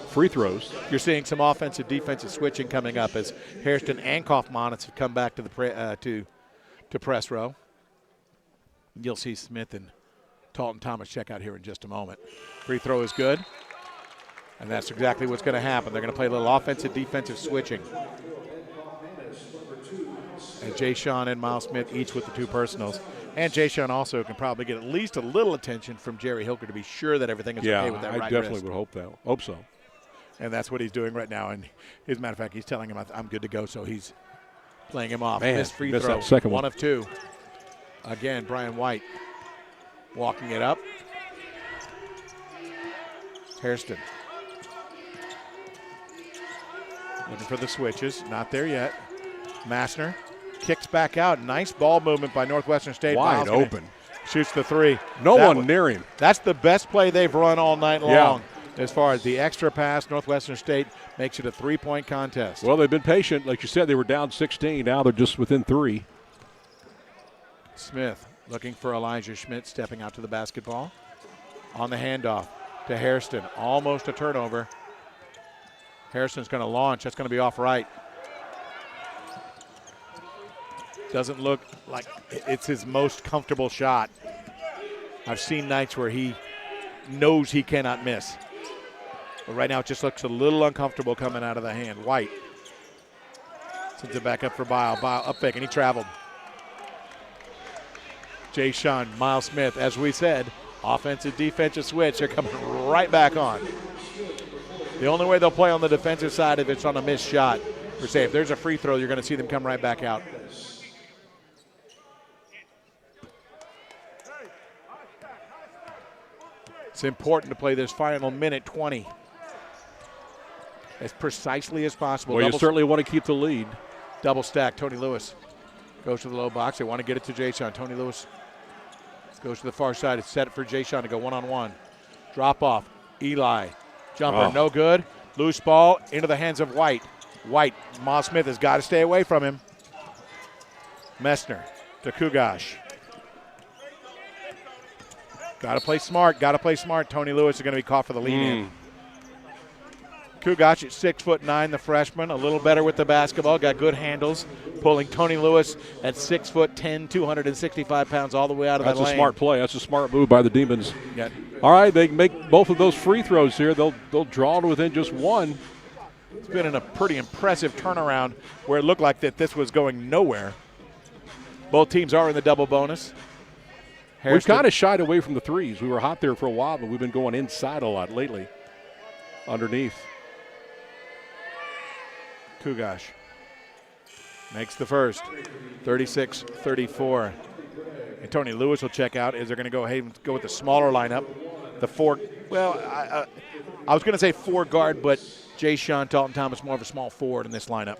free throws. You're seeing some offensive defensive switching coming up as Hairston and Kaufmanitz have come back to the to press row. You'll see Smith and Talton Thomas check out here in just a moment. Free throw is good. And that's exactly what's going to happen. They're going to play a little offensive defensive switching. And Jay-Sean and Miles Smith each with the 2 personals. And Jay-Sean also can probably get at least a little attention from Jerry Hilker to be sure that everything is okay with that right wrist. Yeah, I definitely would hope so. And that's what he's doing right now. And as a matter of fact, he's telling him, I'm good to go, so he's playing him off. Man, missed free throw. That second one of 2. Again, Brian White walking it up. Hairston. Looking for the switches. Not there yet. Massner kicks back out. Nice ball movement by Northwestern State. Wide open. Shoots the 3. No one near him. That's the best play they've run all night long. As far as the extra pass, Northwestern State makes it a 3-point contest. Well, they've been patient. Like you said, they were down 16. Now they're just within 3. Smith looking for Elijah Schmidt, stepping out to the basketball. On the handoff to Hairston. Almost a turnover. Harrison's going to launch. That's going to be off right. Doesn't look like it's his most comfortable shot. I've seen nights where he knows he cannot miss. But right now it just looks a little uncomfortable coming out of the hand. White sends it back up for Bile. Bile up fake, and he traveled. Jay-Sean, Miles Smith, as we said, offensive, defensive switch. They're coming right back on. The only way they'll play on the defensive side if it's on a missed shot. Or say if there's a free throw, you're going to see them come right back out. It's important to play this final minute 20 as precisely as possible. Well, you certainly want to keep the lead. Double stack. Tony Lewis goes to the low box. They want to get it to Jay-Sean. Tony Lewis goes to the far side. It's set for Jay-Sean to go one-on-one. Drop off. Eli. Jumper, no good. Loose ball into the hands of White. White, Miles Smith has got to stay away from him. Messner to Kugash. Got to play smart, Tony Lewis is going to be caught for the lead-in. Kugash at 6'9", the freshman, a little better with the basketball, got good handles, pulling Tony Lewis at 6'10", 265 pounds all the way out of that lane. That's a smart play. That's a smart move by the Demons. Yeah. All right, they can make both of those free throws here. They'll draw to within just 1. It's been a pretty impressive turnaround where it looked like that this was going nowhere. Both teams are in the double bonus. We've kind of shied away from the threes. We were hot there for a while, but we've been going inside a lot lately. underneath. Kugash makes the first, 36-34. And Tony Lewis will check out. Is they're going to go ahead and go with the smaller lineup? The four, well, I was going to say four guard, but Jay Sean Dalton Thomas more of a small forward in this lineup.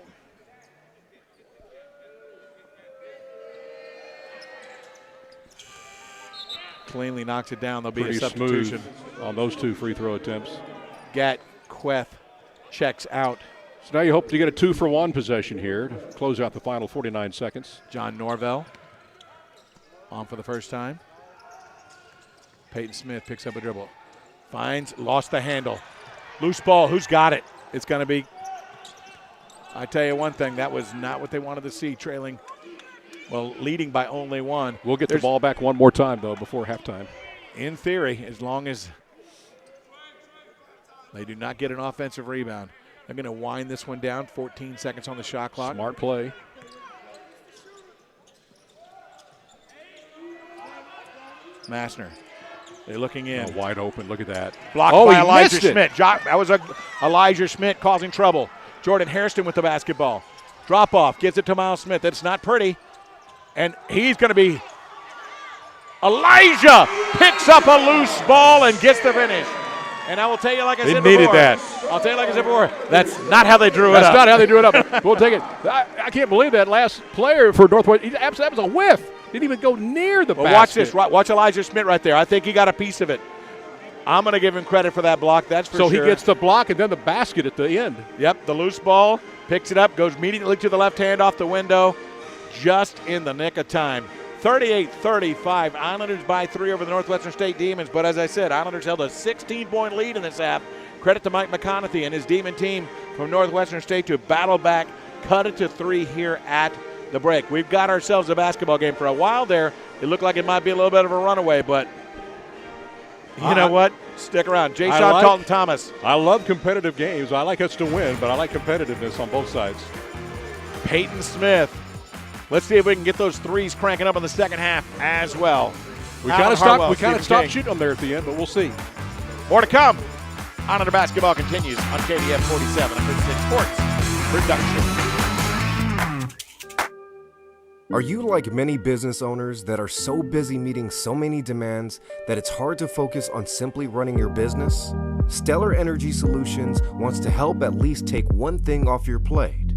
Cleanly knocks it down. There'll be Pretty a substitution smooth on those 2 free throw attempts. Gat Queth checks out. So now you hope to get a 2-for-1 possession here to close out the final 49 seconds. John Norvell on for the first time. Peyton Smith picks up a dribble. Lost the handle. Loose ball, who's got it? It's going to be, I tell you one thing, that was not what they wanted to see, leading by only one. We'll get the ball back one more time, though, before halftime. In theory, as long as they do not get an offensive rebound. They're going to wind this one down, 14 seconds on the shot clock. Smart play. Massner. They're looking in. Oh, wide open. Look at that. Blocked by Elijah Schmidt. That was Elijah Schmidt causing trouble. Jordan Hairston with the basketball. Drop off. Gets it to Miles Smith. That's not pretty. And he's going to be. Elijah picks up a loose ball and gets the finish. And I will tell you, like I said before. They needed that. I'll tell you, like I said before, that's not how they drew it up. That's not how they drew it up. We'll take it. I can't believe that last player for Northwest. That was a whiff. Didn't even go near the basket. Watch this. Watch Elijah Schmidt right there. I think he got a piece of it. I'm going to give him credit for that block. That's for sure. So he gets the block and then the basket at the end. Yep, the loose ball. Picks it up. Goes immediately to the left hand off the window. Just in the nick of time. 38-35. Islanders by 3 over the Northwestern State Demons. But as I said, Islanders held a 16-point lead in this half. Credit to Mike McConaughey and his Demon team from Northwestern State to battle back, cut it to 3 here at the break. We've got ourselves a basketball game. For a while there, it looked like it might be a little bit of a runaway, but you know what? Stick around. Jay Sean Dalton Thomas. I love competitive games. I like us to win, but I like competitiveness on both sides. Peyton Smith. Let's see if we can get those threes cranking up in the second half as well. We kind of stopped shooting them there at the end, but we'll see. More to come. Islander basketball continues on KDF 47, a 56 Sports production. Are you like many business owners that are so busy meeting so many demands that it's hard to focus on simply running your business? Stellar Energy Solutions wants to help at least take one thing off your plate.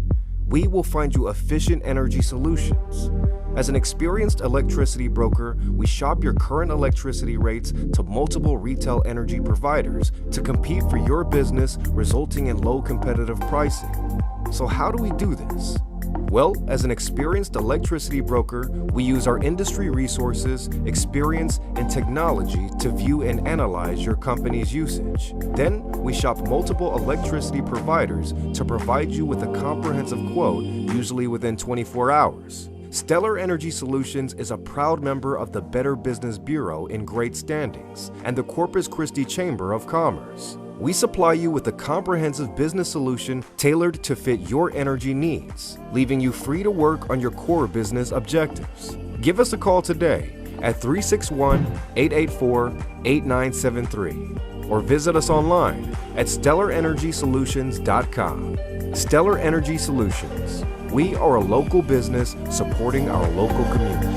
We will find you efficient energy solutions. As an experienced electricity broker, we shop your current electricity rates to multiple retail energy providers to compete for your business, resulting in low competitive pricing. So how do we do this? Well, as an experienced electricity broker, we use our industry resources, experience, and technology to view and analyze your company's usage. Then, we shop multiple electricity providers to provide you with a comprehensive quote, usually within 24 hours. Stellar Energy Solutions is a proud member of the Better Business Bureau in great standings and the Corpus Christi Chamber of Commerce. We supply you with a comprehensive business solution tailored to fit your energy needs, leaving you free to work on your core business objectives. Give us a call today at 361-884-8973 or visit us online at StellarEnergySolutions.com. Stellar Energy Solutions. We are a local business supporting our local community.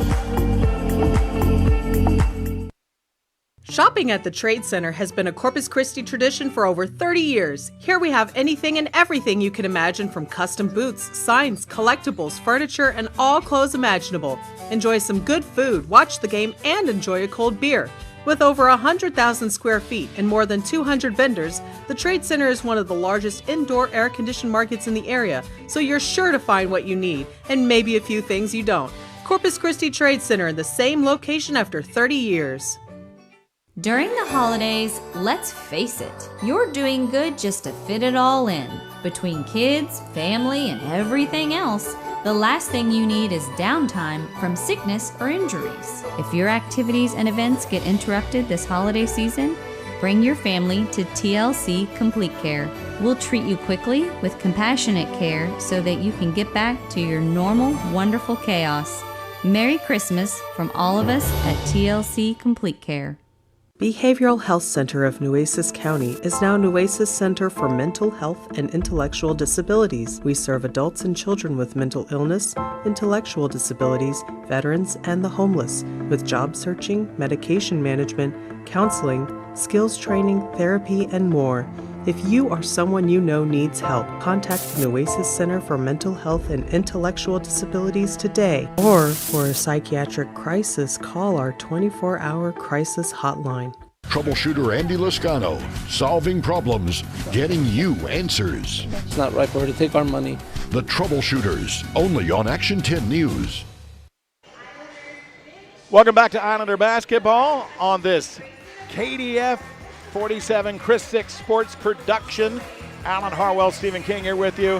Shopping at the Trade Center has been a Corpus Christi tradition for over 30 years. Here we have anything and everything you can imagine, from custom boots, signs, collectibles, furniture, and all clothes imaginable. Enjoy some good food, watch the game, and enjoy a cold beer. With over 100,000 square feet and more than 200 vendors, the Trade Center is one of the largest indoor air-conditioned markets in the area, so you're sure to find what you need, and maybe a few things you don't. Corpus Christi Trade Center in the same location after 30 years. During the holidays, let's face it, you're doing good just to fit it all in. Between kids, family, and everything else, the last thing you need is downtime from sickness or injuries. If your activities and events get interrupted this holiday season, bring your family to TLC Complete Care. We'll treat you quickly with compassionate care so that you can get back to your normal, wonderful chaos. Merry Christmas from all of us at TLC Complete Care. Behavioral Health Center of Nueces County is now NUECES Center for Mental Health and Intellectual Disabilities. We serve adults and children with mental illness, intellectual disabilities, veterans, and the homeless with job searching, medication management, counseling, skills training, therapy, and more. If you or someone you know needs help, contact the NUECES Center for Mental Health and Intellectual Disabilities today, or for a psychiatric crisis, call our 24-hour crisis hotline. Troubleshooter Andy Lascano, solving problems, getting you answers. It's not right for her to take our money. The Troubleshooters, only on Action 10 News. Welcome back to Islander basketball on this KDF 47 Chris 6 Sports production. Alan Harwell, Stephen King here with you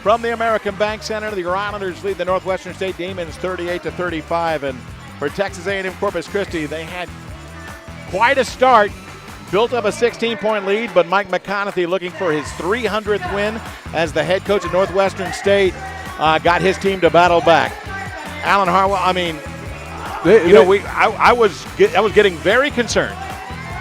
from the American Bank Center. The Islanders lead the Northwestern State Demons 38-35, and for Texas A&M Corpus Christi, they had quite a start, built up a 16-point lead, but Mike McConaughey, looking for his 300th win as the head coach at Northwestern State, got his team to battle back. Alan Harwell, I mean, I was getting very concerned.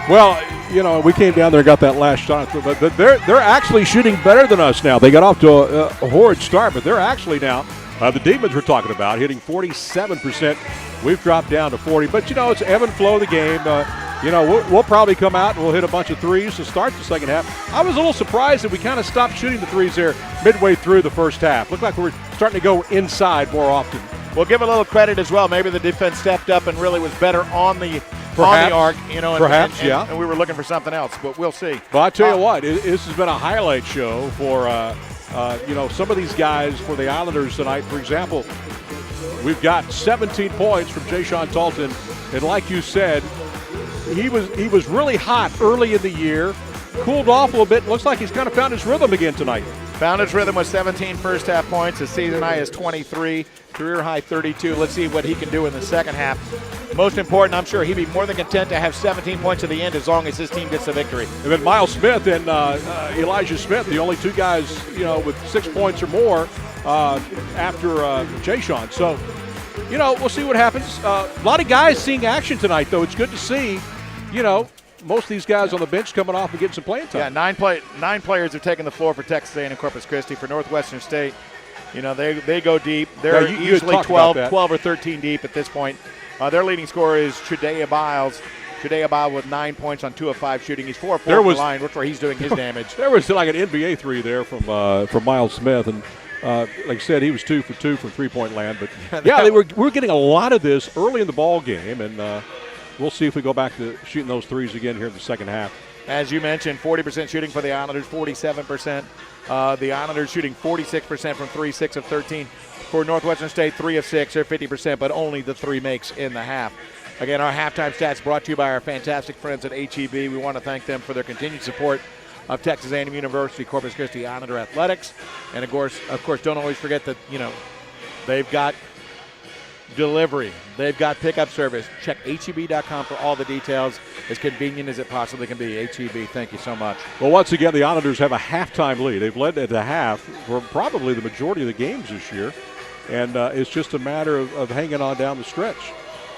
Well, you know, we came down there and got that last shot, but they're actually shooting better than us now. They got off to a horrid start, but they're actually now, the Demons we're talking about, hitting 47%. We've dropped down to 40. But, you know, it's ebb and flow of the game. You know, we'll probably come out and we'll hit a bunch of threes to start the second half. I was a little surprised that we kind of stopped shooting the threes there midway through the first half. Looked like we were starting to go inside more often. We'll give a little credit as well. Maybe the defense stepped up and really was better on the arc, you know, and we were looking for something else, but we'll see. Well, I tell you what, this has been a highlight show for, you know, some of these guys for the Islanders tonight. For example, we've got 17 points from Jayshawn Talton, and like you said, he was really hot early in the year, cooled off a little bit. Looks like he's kind of found his rhythm again tonight. Found his rhythm with 17 first half points. His season high is 23, career high 32. Let's see what he can do in the second half. Most important, I'm sure he'd be more than content to have 17 points at the end as long as his team gets the victory. And then Miles Smith and Elijah Smith, the only two guys, you know, with 6 points or more after Jayshawn. So, you know, we'll see what happens. A lot of guys seeing action tonight, though. It's good to see, you know, most of these guys on the bench coming off and getting some playing time. Yeah, nine players have taken the floor for Texas A&M Corpus Christi. For Northwestern State, you know, they go deep. They're usually 12 or 13 deep at this point. Their leading scorer is Chudea Biles. Chudea Biles with 9 points on 2 of 5 shooting. He's 4 of 4 from the line, which where he's doing his damage. There was like an NBA three there from Miles Smith, and like I said, he was 2 for 2 from three-point land. But yeah, we're getting a lot of this early in the ball game, and we'll see if we go back to shooting those threes again here in the second half. As you mentioned, 40% shooting for the Islanders, 47%. The Islanders shooting 46% from 3, 6 of 13. For Northwestern State, 3 of 6, they're 50%, but only the 3 makes in the half. Again, our halftime stats brought to you by our fantastic friends at HEB. We want to thank them for their continued support of Texas A&M University, Corpus Christi Islander athletics. And of course, don't always forget that, you know, they've got delivery. They've got pickup service. Check HEB.com for all the details. As convenient as it possibly can be. HEB, thank you so much. Well, once again, the Islanders have a halftime lead. They've led at the half for probably the majority of the games this year. And it's just a matter of hanging on down the stretch.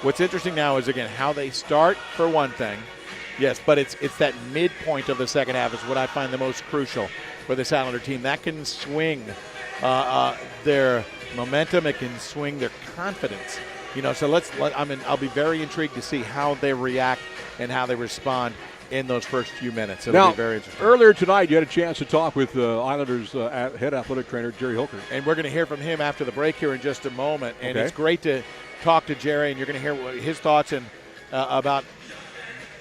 What's interesting now is, again, how they start, for one thing. Yes, but it's that midpoint of the second half is what I find the most crucial for this Islander team. That can swing their momentum. It can swing their confidence. You know, so I'll be very intrigued to see how they react and how they respond in those first few minutes. It'll be very interesting. Earlier tonight, you had a chance to talk with Islanders head athletic trainer Jerry Hilker. And we're going to hear from him after the break here in just a moment. And it's great to talk to Jerry, and you're going to hear his thoughts about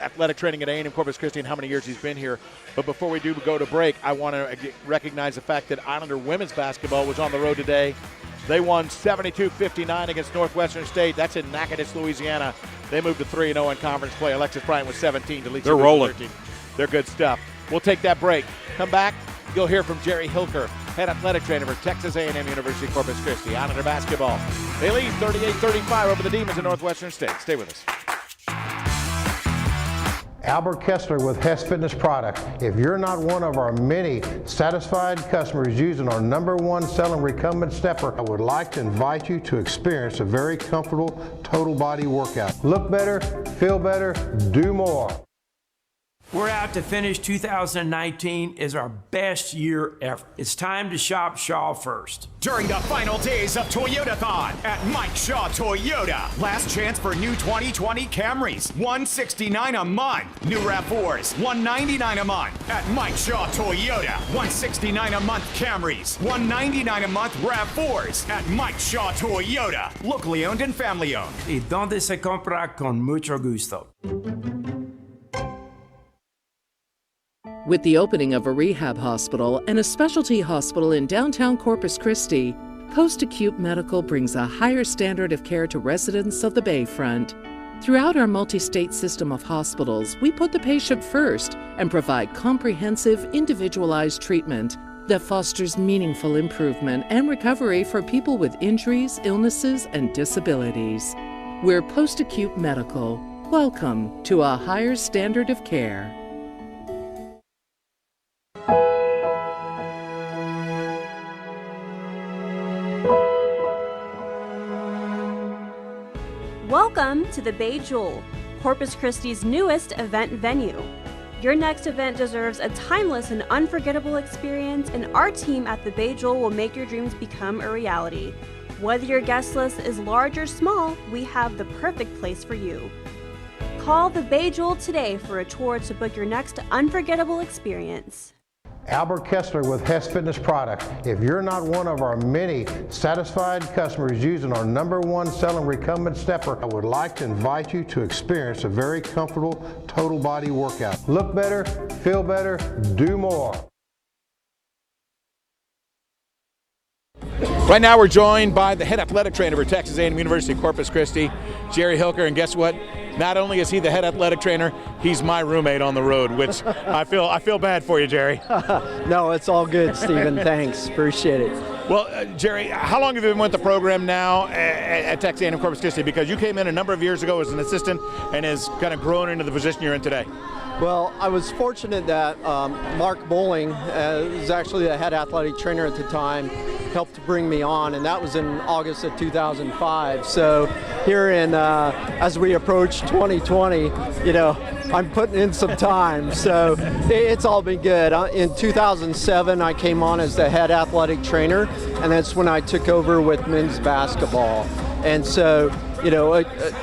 athletic training at A&M Corpus Christi and how many years he's been here. But before we do go to break, I want to recognize the fact that Islander women's basketball was on the road today. They won 72-59 against Northwestern State. That's in Natchitoches, Louisiana. They moved to 3-0 in conference play. Alexis Bryant was 17 to lead. They're rolling. 13. They're good stuff. We'll take that break. Come back. You'll hear from Jerry Hilker, head athletic trainer for Texas A&M University Corpus Christi. Islander basketball. They lead 38-35 over the Demons in Northwestern State. Stay with us. Albert Kessler with Hess Fitness Products. If you're not one of our many satisfied customers using our #1 selling recumbent stepper, I would like to invite you to experience a very comfortable total body workout. Look better, feel better, do more. We're out to finish 2019 as our best year ever. It's time to shop Shaw first. During the final days of Toyotathon at Mike Shaw Toyota. Last chance for new 2020 Camrys. $169 a month. New RAV4s, $199 a month. At Mike Shaw Toyota. $169 a month Camrys. $199 a month RAV4s. At Mike Shaw Toyota. Locally owned and family owned. Y donde se compra con mucho gusto. With the opening of a rehab hospital and a specialty hospital in downtown Corpus Christi, Post-Acute Medical brings a higher standard of care to residents of the Bayfront. Throughout our multi-state system of hospitals, we put the patient first and provide comprehensive, individualized treatment that fosters meaningful improvement and recovery for people with injuries, illnesses, and disabilities. We're Post-Acute Medical. Welcome to a higher standard of care. Welcome to the Bay Jewel, Corpus Christi's newest event venue. Your next event deserves a timeless and unforgettable experience, and our team at the Bay Jewel will make your dreams become a reality. Whether your guest list is large or small, we have the perfect place for you. Call the Bay Jewel today for a tour to book your next unforgettable experience. Albert Kessler with Hess Fitness Product. If you're not one of our many satisfied customers using our #1 selling recumbent stepper, I would like to invite you to experience a very comfortable total body workout. Look better, feel better, do more. Right now we're joined by the head athletic trainer for Texas A&M University Corpus Christi, Jerry Hilker, and guess what? Not only is he the head athletic trainer, he's my roommate on the road, which I feel bad for you, Jerry. No, it's all good, Stephen. Thanks. Appreciate it. Well, Jerry, how long have you been with the program now at Texas A&M Corpus Christi? Because you came in a number of years ago as an assistant and has kind of grown into the position you're in today. Well, I was fortunate that Mark Bowling was actually the head athletic trainer at the time, helped to bring me on, and that was in August of 2005. So here in, as we approach 2020, you know, I'm putting in some time. So it's all been good. In 2007, I came on as the head athletic trainer, and that's when I took over with men's basketball. And so, you know,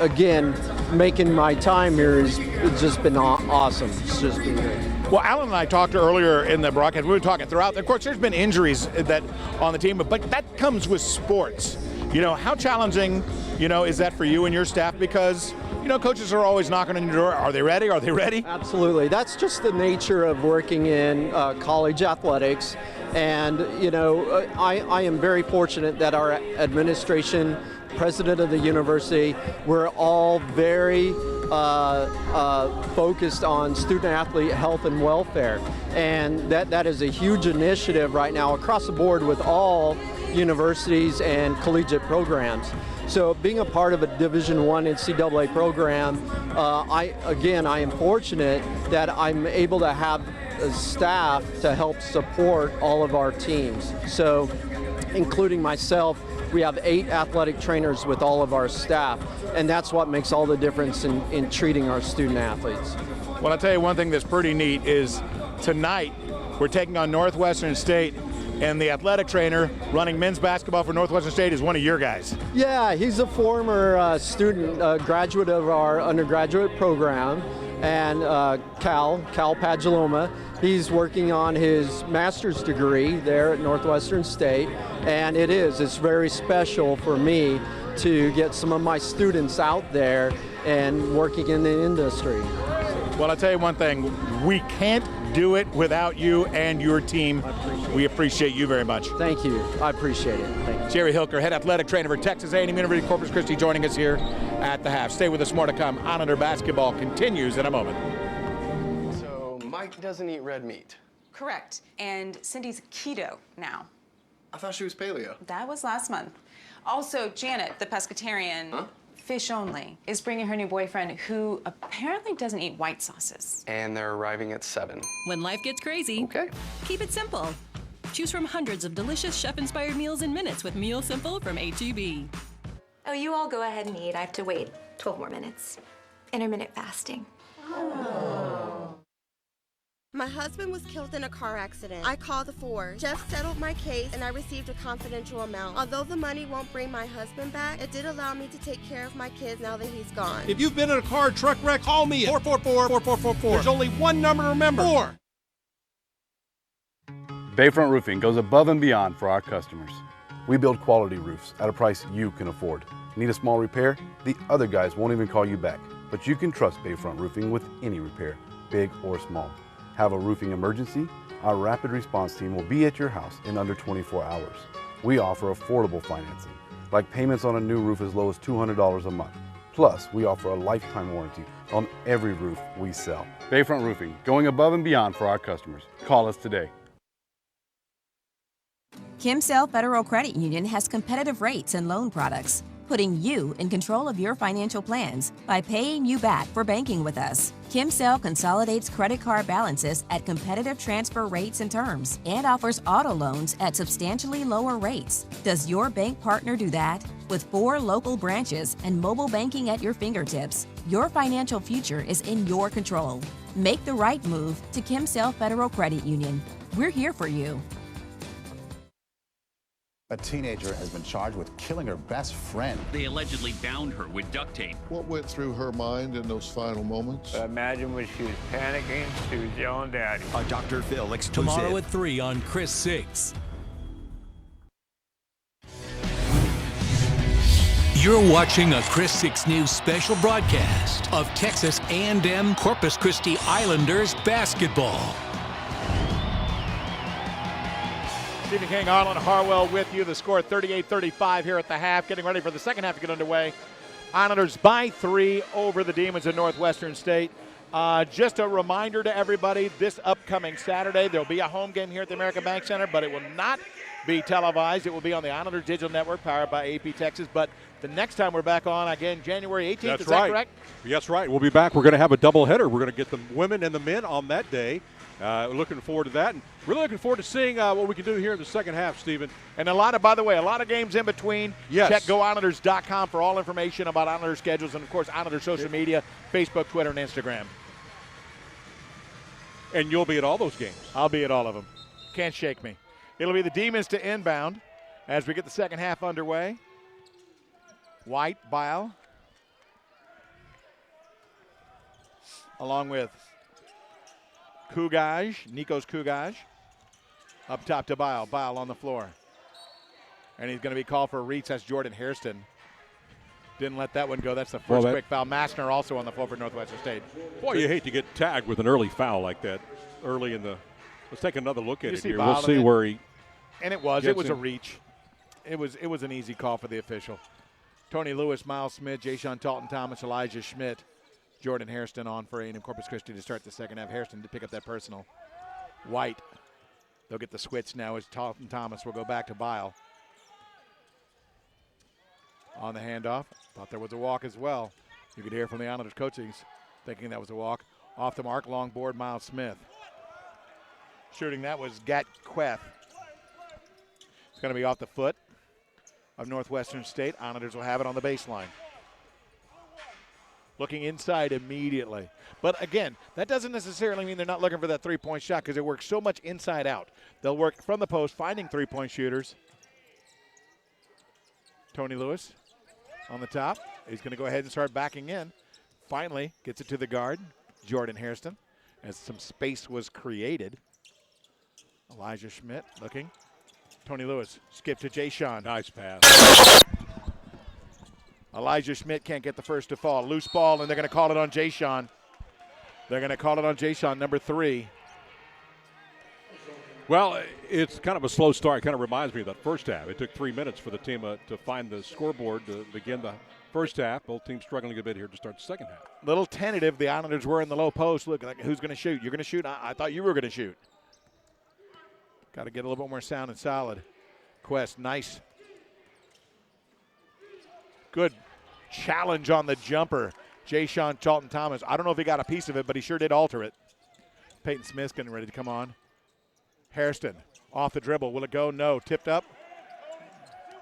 again, making my time here has just been awesome. It's just been great. Well, Alan and I talked earlier in the broadcast. We were talking throughout. Of course, there's been injuries that on the team, but that comes with sports. You know, how challenging, you know, is that for you and your staff? Because, you know, coaches are always knocking on your door. Are they ready? Are they ready? Absolutely. That's just the nature of working in college athletics. And, you know, I am very fortunate that our administration, president of the university, we're all very focused on student-athlete health and welfare. And that is a huge initiative right now across the board with all universities and collegiate programs. So being a part of a Division I NCAA program, I am fortunate that I'm able to have a staff to help support all of our teams. So including myself, we have 8 athletic trainers with all of our staff, and that's what makes all the difference in treating our student athletes. Well, I'll tell you one thing that's pretty neat is tonight we're taking on Northwestern State, and the athletic trainer running men's basketball for Northwestern State is one of your guys. Yeah, he's a former student, graduate of our undergraduate program, and Cal Paduloma. He's working on his master's degree there at Northwestern State, and it's very special for me to get some of my students out there and working in the industry. Well, I'll tell you one thing, we can't do it without you and your team. We appreciate you very much. Thank you. I appreciate it. Thank you. Jerry Hilker, head athletic trainer for Texas A&M University Corpus Christi, joining us here at the half. Stay with us, more to come. Islander basketball continues in a moment. So Mike doesn't eat red meat. Correct. And Cindy's keto now. I thought she was paleo. That was last month. Also, Janet, the pescatarian, fish only, is bringing her new boyfriend who apparently doesn't eat white sauces. And they're arriving at 7. When life gets crazy, keep it simple. Choose from hundreds of delicious chef-inspired meals in minutes with Meal Simple from H-E-B. Oh, you all go ahead and eat. I have to wait 12 more minutes. Intermittent fasting. My husband was killed in a car accident. I called the force. Jeff settled my case and I received a confidential amount. Although the money won't bring my husband back, it did allow me to take care of my kids now that he's gone. If you've been in a car or truck wreck, call me at 444-4444. There's only one number to remember. 4. Bayfront Roofing goes above and beyond for our customers. We build quality roofs at a price you can afford. Need a small repair? The other guys won't even call you back. But you can trust Bayfront Roofing with any repair, big or small. Have a roofing emergency? Our rapid response team will be at your house in under 24 hours. We offer affordable financing, like payments on a new roof as low as $200 a month. Plus, we offer a lifetime warranty on every roof we sell. Bayfront Roofing, going above and beyond for our customers. Call us today. Kimsell Federal Credit Union has competitive rates and loan products, putting you in control of your financial plans by paying you back for banking with us. Kimsell consolidates credit card balances at competitive transfer rates and terms and offers auto loans at substantially lower rates. Does your bank partner do that? With 4 local branches and mobile banking at your fingertips, your financial future is in your control. Make the right move to Kimsell Federal Credit Union. We're here for you. A teenager has been charged with killing her best friend. They allegedly bound her with duct tape. What went through her mind in those final moments? I imagine when she was panicking, she was yelling daddy. A Dr. Phil exclusive. Tomorrow at 3 on Chris 6. You're watching a Chris 6 News special broadcast of Texas A&M Corpus Christi Islanders basketball. Stephen King, Arlen Harwell with you. The score 38-35 here at the half. Getting ready for the second half to get underway. Islanders by 3 over the Demons of Northwestern State. Just a reminder to everybody, this upcoming Saturday, there'll be a home game here at the American Bank Center, but it will not be televised. It will be on the Islanders Digital Network, powered by AP Texas. But the next time we're back on, again, January 18th. That's is that right. correct? That's right. We'll be back. We're going to have a doubleheader. We're going to get the women and the men on that day. Looking forward to that, and really looking forward to seeing what we can do here in the second half, Stephen. And by the way, a lot of games in between. Yes. Check GoIslanders.com for all information about Islanders schedules and, of course, Islanders social media, Facebook, Twitter, and Instagram. And you'll be at all those games. I'll be at all of them. Can't shake me. It'll be the Demons to inbound as we get the second half underway. White, Bile, along with Nikos Kugaj, up top to Bile. Bile on the floor. And he's going to be called for a reach. That's Jordan Hairston. Didn't let that one go. That's the first quick foul. Massner also on the floor for Northwestern State. Boy, you hate to get tagged with an early foul like that early in the – let's take another look at it here. We'll see where he – And it was a reach. It was an easy call for the official. Tony Lewis, Miles Smith, Ja'Shawn Talton-Thomas, Elijah Schmidt, Jordan Hairston on for A&M Corpus Christi to start the second half. Hairston to pick up that personal. White. They'll get the switch now as Talton-Thomas will go back to Bile. On the handoff. Thought there was a walk as well. You could hear from the Islanders coaches thinking that was a walk. Off the mark, long board, Miles Smith. Shooting that was Gat Queth. It's going to be off the foot of Northwestern State. Islanders will have it on the baseline. Looking inside immediately. But again, that doesn't necessarily mean they're not looking for that three-point shot because it works so much inside out. They'll work from the post, finding three-point shooters. Tony Lewis on the top. He's going to go ahead and start backing in. Finally gets it to the guard, Jordan Hairston, as some space was created. Elijah Schmidt looking. Tony Lewis skip to Ja'Shawn. Nice pass. Elijah Schmidt can't get the first to fall. Loose ball, and they're going to call it on Ja'Shawn. They're going to call it on Ja'Shawn, number 3. Well, it's kind of a slow start. It kind of reminds me of that first half. It took 3 minutes for the team to find the scoreboard to begin the first half. Both teams struggling a bit here to start the second half. Little tentative. The Islanders were in the low post. Look, like, who's going to shoot? You're going to shoot? I thought you were going to shoot. Got to get a little bit more sound and solid. Quest, nice. Good challenge on the jumper. Ja'Shawn Talton-Thomas. I don't know if he got a piece of it, but he sure did alter it. Peyton Smith's getting ready to come on. Hairston off the dribble. Will it go? No. Tipped up.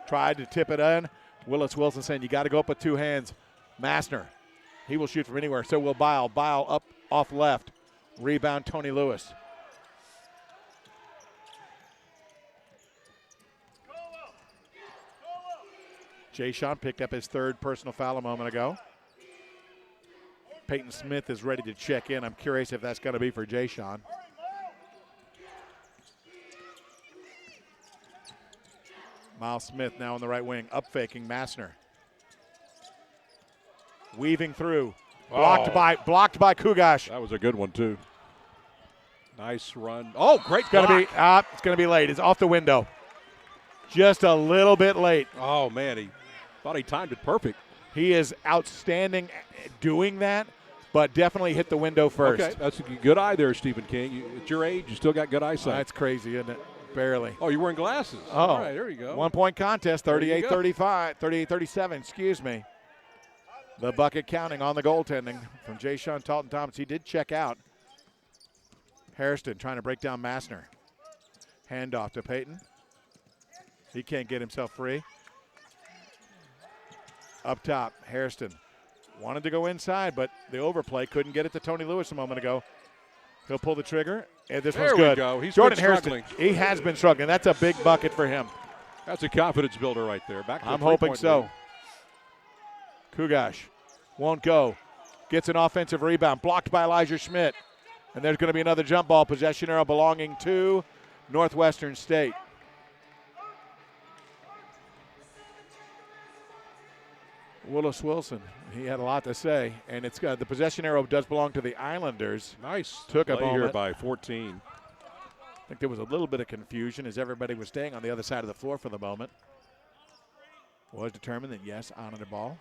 Tried to tip it in. Willis Wilson saying you got to go up with 2 hands. Massner. He will shoot from anywhere. So will Bile. Bile up off left. Rebound Tony Lewis. Jay Sean picked up his third personal foul a moment ago. Peyton Smith is ready to check in. I'm curious if that's going to be for Jay Sean. Miles Smith now on the right wing, up faking Massner. Weaving through, blocked by Kugash. That was a good one too. Nice run. Oh, great! It's gonna be late. It's off the window. Just a little bit late. Oh man, he thought he timed it perfect. He is outstanding doing that, but definitely hit the window first. Okay, that's a good eye there, Stephen King. At your age, you still got good eyesight. That's crazy, isn't it? Barely. Oh, you're wearing glasses. Oh, all right, there you go. 1 point contest, 38-35, 38-37, excuse me. The bucket counting on the goaltending from Jay Sean Talton Thomas. He did check out. Hairston trying to break down Massner. Handoff to Peyton. He can't get himself free. Up top, Hairston wanted to go inside, but the overplay couldn't get it to Tony Lewis a moment ago. He'll pull the trigger, and this one's good. There we go. He's Jordan been Hairston, struggling. he has been struggling. That's a big bucket for him. That's a confidence builder right there. Back to I'm hoping so. Kugash won't go. Gets an offensive rebound, blocked by Elijah Schmidt. And there's going to be another jump ball possession arrow belonging to Northwestern State. Willis Wilson, he had a lot to say, and it's the possession arrow does belong to the Islanders. Nice. Took a play moment here by 14. I think there was a little bit of confusion as everybody was staying on the other side of the floor for the moment. Was determined that, yes, Islander ball.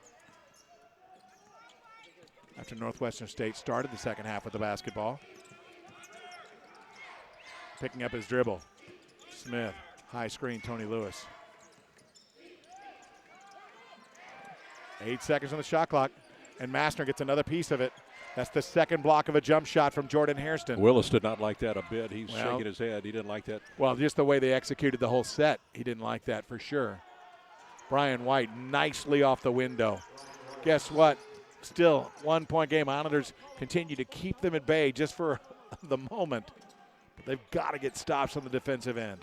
After Northwestern State started the second half with the basketball. Picking up his dribble. Smith, high screen, Tony Lewis. 8 seconds on the shot clock, and Massner gets another piece of it. That's the second block of a jump shot from Jordan Hairston. Willis did not like that a bit. He's shaking his head. He didn't like that. Well, just the way they executed the whole set, he didn't like that for sure. Brian White nicely off the window. Guess what? Still 1 point game. Islanders continue to keep them at bay just for the moment. But they've got to get stops on the defensive end.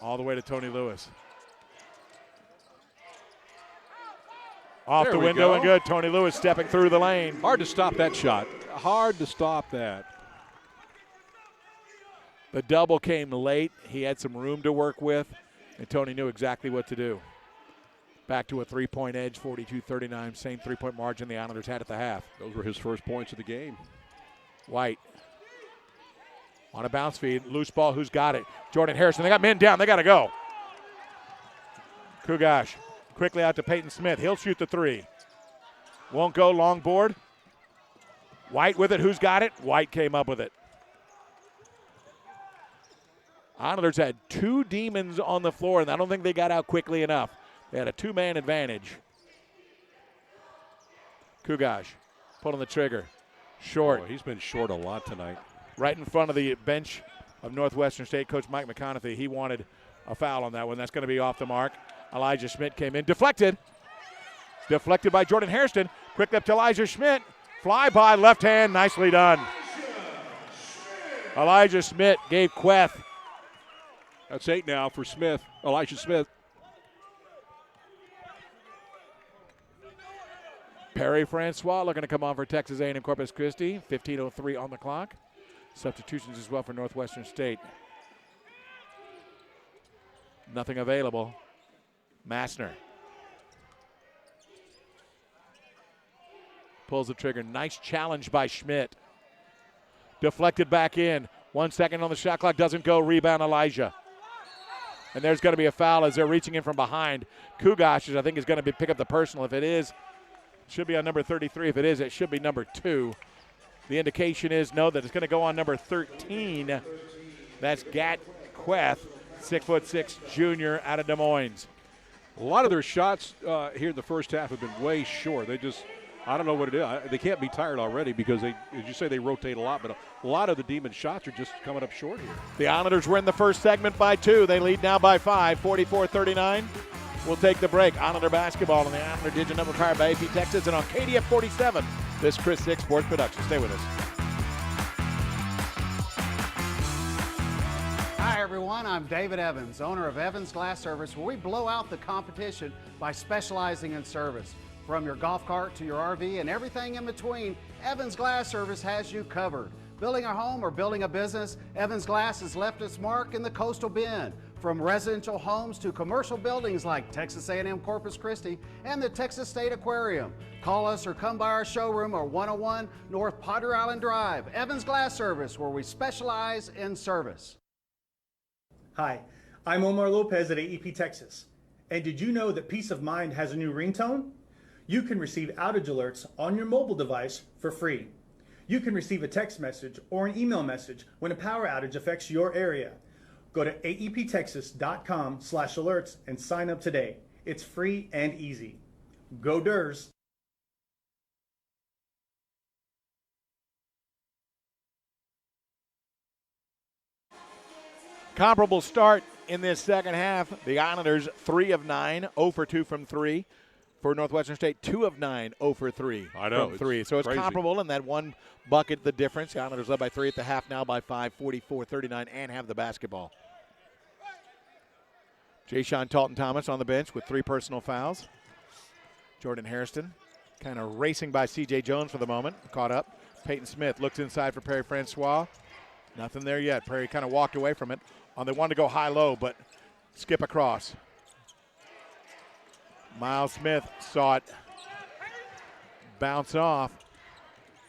All the way to Tony Lewis. Off the window and good. Tony Lewis stepping through the lane. Hard to stop that shot. Hard to stop that. The double came late. He had some room to work with, and Tony knew exactly what to do. Back to a three-point edge, 42-39, same three-point margin the Islanders had at the half. Those were his first points of the game. White on a bounce feed, loose ball, who's got it? Jordan Hairston, they got men down, they got to go. Kugash quickly out to Peyton Smith. He'll shoot the three. Won't go, long board. White with it, who's got it? White came up with it. Islanders had two demons on the floor, and I don't think they got out quickly enough. They had a two-man advantage. Kugash pulling the trigger. Short. Oh, he's been short a lot tonight. Right in front of the bench of Northwestern State, Coach Mike McConaughey. He wanted a foul on that one. That's going to be off the mark. Elijah Schmidt came in. Deflected. Deflected by Jordan Hairston. Quick up to Elijah Schmidt. Fly by, left hand, nicely done. Elijah Schmidt gave Queth. That's 8 now for Smith, Elijah Smith. Perry Francois looking to come on for Texas A&M Corpus Christi. 15:03 on the clock. Substitutions as well for Northwestern State. Nothing available. Massner pulls the trigger. Nice challenge by Schmidt. Deflected back in. 1 second on the shot clock. Doesn't go. Rebound Elijah. And there's going to be a foul as they're reaching in from behind. Kugash, I think, is going to pick up the personal. If it is, it should be on number 33. If it is, it should be number 2. The indication is no, that it's going to go on number 13. That's Gat Queth, 6'6" junior out of Des Moines. A lot of their shots here in the first half have been way short. They just, I don't know what it is. They can't be tired already because they, as you say, they rotate a lot, but a lot of the Demon shots are just coming up short here. The Islanders win the first segment by 2. They lead now by 5, 44-39. We'll take the break. Islander basketball on the Islander Digital Network powered by AP Texas and on KDF 47. This Chris Six Sports Production. Stay with us. Hi, everyone. I'm David Evans, owner of Evans Glass Service, where we blow out the competition by specializing in service. From your golf cart to your RV and everything in between, Evans Glass Service has you covered. Building a home or building a business, Evans Glass has left its mark in the coastal bend. From residential homes to commercial buildings like Texas A&M Corpus Christi and the Texas State Aquarium. Call us or come by our showroom or 101 North Potter Island Drive. Evans Glass Service, where we specialize in service. Hi, I'm Omar Lopez at AEP Texas. And did you know that Peace of Mind has a new ringtone? You can receive outage alerts on your mobile device for free. You can receive a text message or an email message when a power outage affects your area. Go to aeptexas.com/alerts and sign up today. It's free and easy. Go Durs! Comparable start in this second half. The Islanders 3 of 9, 0 for 2 from 3. For Northwestern State, 2 of 9, 0 for 3 from 3. So it's crazy. comparable, and that one bucket, the difference. The Islanders led by 3 at the half, now by 5, 44-39, and have the basketball. Ja'Shawn Talton-Thomas on the bench with 3 personal fouls. Jordan Hairston kind of racing by C.J. Jones for the moment, caught up. Peyton Smith looks inside for Perry Francois. Nothing there yet. Perry kind of walked away from it. They wanted to go high-low, but skip across. Miles Smith saw it bounce off.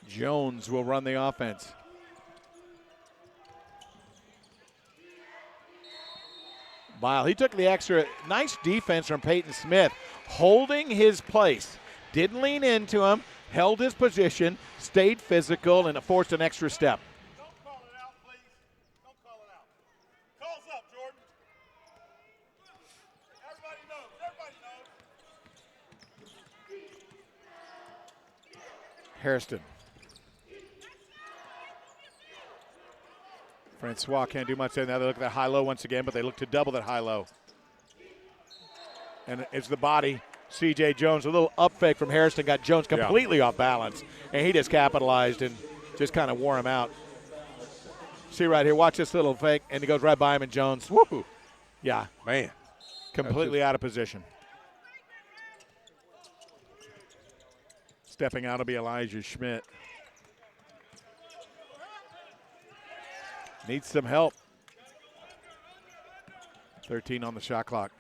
Jones will run the offense. Bile, he took the extra. Nice defense from Peyton Smith, holding his place. Didn't lean into him, held his position, stayed physical, and forced an extra step. Hairston. Francois can't do much there. Now they look at that high-low once again, but they look to double that high-low. And it's the body, C.J. Jones. A little up fake from Hairston got Jones completely off balance, and he just capitalized and just kind of wore him out. See right here, watch this little fake, and he goes right by him, and Jones, whoo! Yeah. Man. Completely out of position. Stepping out will be Elijah Schmidt. Needs some help. 13 on the shot clock.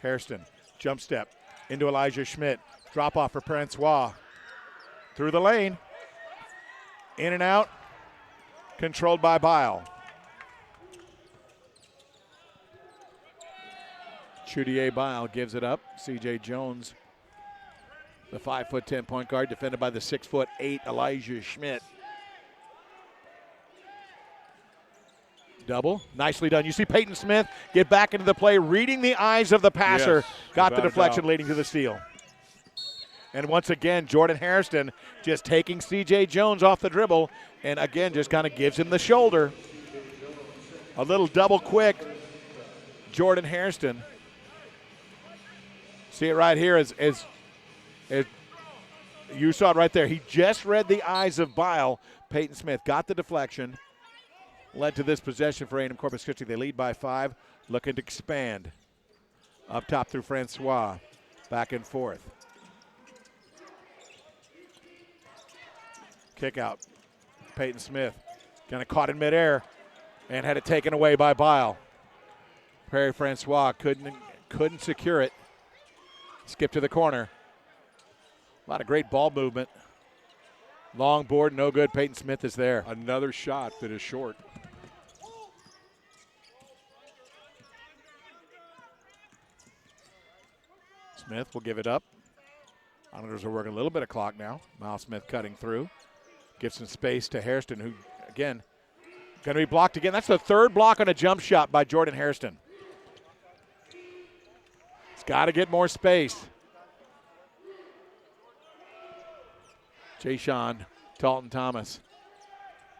Hairston, jump step into Elijah Schmidt. Drop off for Francois. Through the lane. In and out. Controlled by Bile. Chudier Bile gives it up. C.J. Jones, the 5'10" point guard, defended by the 6'8" Elijah Schmidt. Double, nicely done. You see Peyton Smith get back into the play, reading the eyes of the passer. Yes, got the deflection leading to the steal. And once again, Jordan Hairston just taking C.J. Jones off the dribble, and again just kind of gives him the shoulder. A little double quick, Jordan Hairston. See it right here as you saw it right there. He just read the eyes of Bile. Peyton Smith got the deflection. Led to this possession for A&M Corpus Christi. They lead by 5, looking to expand. Up top through Francois. Back and forth. Kick out. Peyton Smith kind of caught in midair and had it taken away by Bile. Perry Francois couldn't secure it. Skip to the corner. A lot of great ball movement. Long board, no good. Peyton Smith is there. Another shot that is short. Smith will give it up. Islanders are working a little bit of clock now. Miles Smith cutting through. Gives some space to Hairston, who, again, going to be blocked again. That's the third block on a jump shot by Jordan Hairston. He's got to get more space. Ja'Shawn Talton-Thomas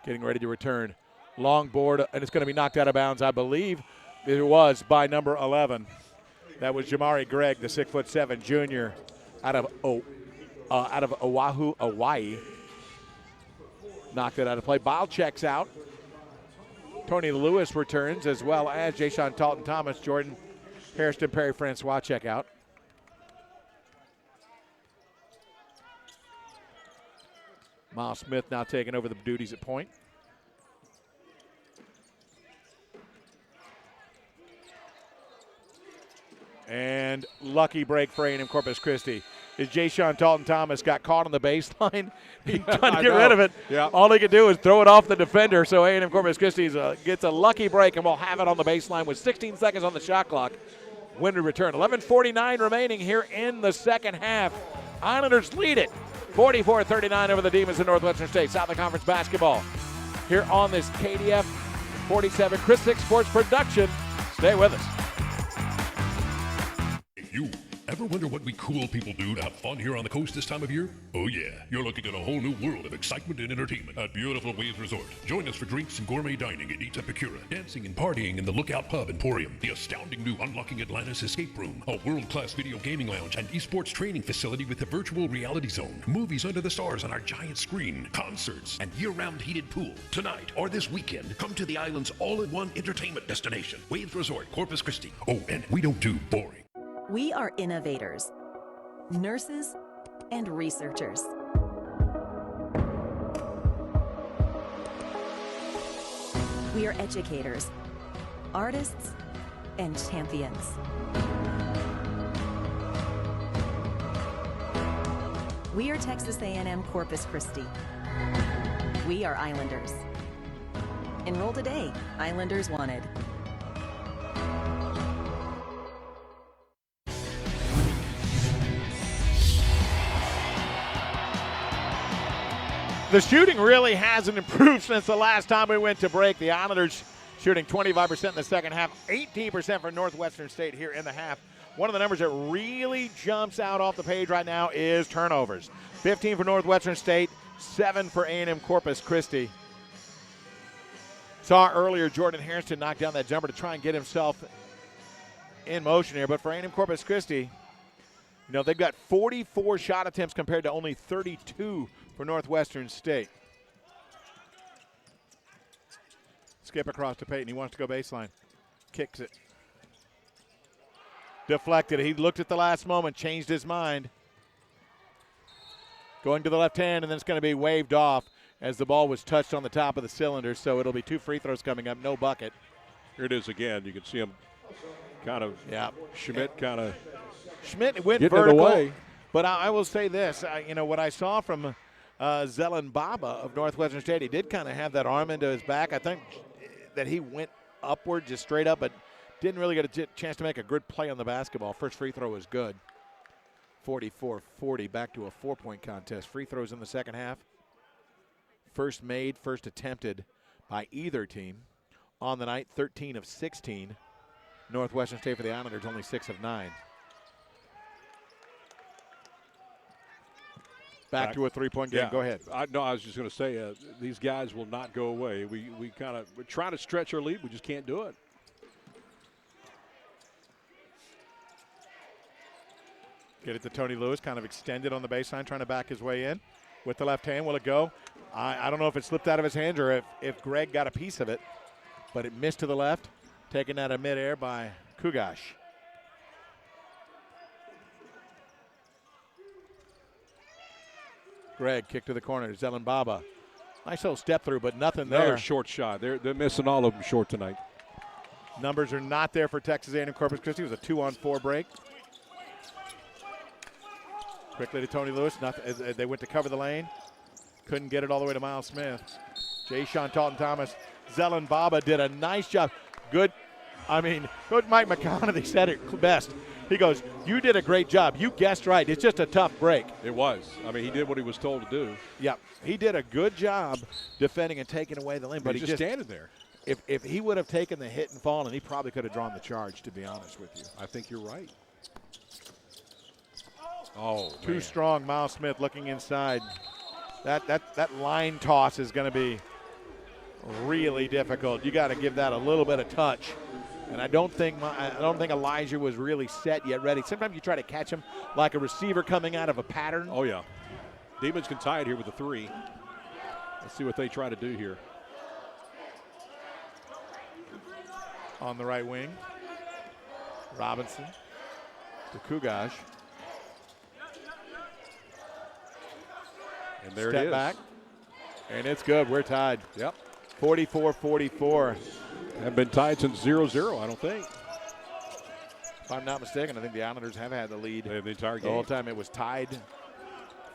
getting ready to return. Long board, and it's going to be knocked out of bounds, I believe it was, by number 11. That was Jamari Gregg, the 6'7" junior out of Oahu, Hawaii. Knocked it out of play. Bile checks out. Tony Lewis returns, as well as Jay-Sean Talton Thomas, Jordan Hairston, Perry Francois check out. Miles Smith now taking over the duties at point. And lucky break for A&M Corpus Christi. Is Jay-Sean Talton Thomas got caught on the baseline. He trying to get rid of it. Yeah. All he could do is throw it off the defender. So A&M Corpus Christi gets a lucky break, and we'll have it on the baseline with 16 seconds on the shot clock when we return. 11:49 remaining here in the second half. Islanders lead it 44-39 over the Demons of Northwestern State. Southern Conference basketball here on this KDF 47 Chris Six Sports production. Stay with us. You ever wonder what we cool people do to have fun here on the coast this time of year? Oh yeah, you're looking at a whole new world of excitement and entertainment at beautiful Waves Resort. Join us for drinks and gourmet dining at Eats Epicura, dancing and partying in the Lookout Pub Emporium, the astounding new Unlocking Atlantis Escape Room, a world-class video gaming lounge and esports training facility with a virtual reality zone, movies under the stars on our giant screen, concerts, and year-round heated pool. Tonight or this weekend, come to the island's all-in-one entertainment destination, Waves Resort, Corpus Christi. Oh, and we don't do boring. We are innovators, nurses, and researchers. We are educators, artists, and champions. We are Texas A&M Corpus Christi. We are Islanders. Enroll today, Islanders Wanted. The shooting really hasn't improved since the last time we went to break. The Islanders shooting 25% in the second half, 18% for Northwestern State here in the half. One of the numbers that really jumps out off the page right now is turnovers. 15 for Northwestern State, 7 for A&M Corpus Christi. Saw earlier Jordan Hairston knock down that jumper to try and get himself in motion here, but for A&M Corpus Christi, you know, they've got 44 shot attempts compared to only 32 for Northwestern State. Skip across to Peyton. He wants to go baseline. Kicks it. Deflected. He looked at the last moment, changed his mind. Going to the left hand, and then it's going to be waved off as the ball was touched on the top of the cylinder. So it'll be 2 free throws coming up, no bucket. Here it is again. You can see him kind of, Schmidt kind of. Schmidt went getting vertical, it away. But I will say this. You know, what I saw from Zelen Baba of Northwestern State, he did kind of have that arm into his back. I think that he went upward, just straight up, but didn't really get a chance to make a good play on the basketball. First free throw was good. 44-40, back to a 4-point contest. Free throws in the second half. First made, first attempted by either team on the night, 13 of 16. Northwestern State for the Islanders, only 6 of 9. Back to a 3-point game. Yeah. Go ahead. I was just going to say, these guys will not go away. We're trying to stretch our lead. We just can't do it. Get it to Tony Lewis, kind of extended on the baseline, trying to back his way in with the left hand. Will it go? I don't know if it slipped out of his hands or if Greg got a piece of it, but it missed to the left. Taken out of midair by Kugash. Greg kick to the corner. Zelen Baba. Nice little step through, but nothing there. Another short shot. They're missing all of them short tonight. Numbers are not there for Texas A&M Corpus Christi. It was a 2-on-4 break. Quickly to Tony Lewis. They went to cover the lane. Couldn't get it all the way to Miles Smith. Jay-Sean Talton Thomas. Zelen Baba did a nice job. Good. I mean, Coach Mike McConaughey said it best. He goes, you did a great job. You guessed right. It's just a tough break. It was. I mean, he did what he was told to do. Yeah, he did a good job defending and taking away the lane. But he just standing there. If he would have taken the hit and fallen, he probably could have drawn the charge, to be honest with you. I think you're right. Oh, too man. strong. Miles Smith looking inside. That line toss is going to be really difficult. You got to give that a little bit of touch. And I don't think Elijah was really set yet, ready. Sometimes you try to catch him like a receiver coming out of a pattern. Oh, yeah. Demons can tie it here with a 3. Let's see what they try to do here. on the right wing. Robinson to Kugash. And there Step it is. back. And it's good. We're tied. Yep. 44-44. Haven't been tied since 0-0, I don't think. If I'm not mistaken, I think the Islanders have had the lead the entire game. The whole time. It was tied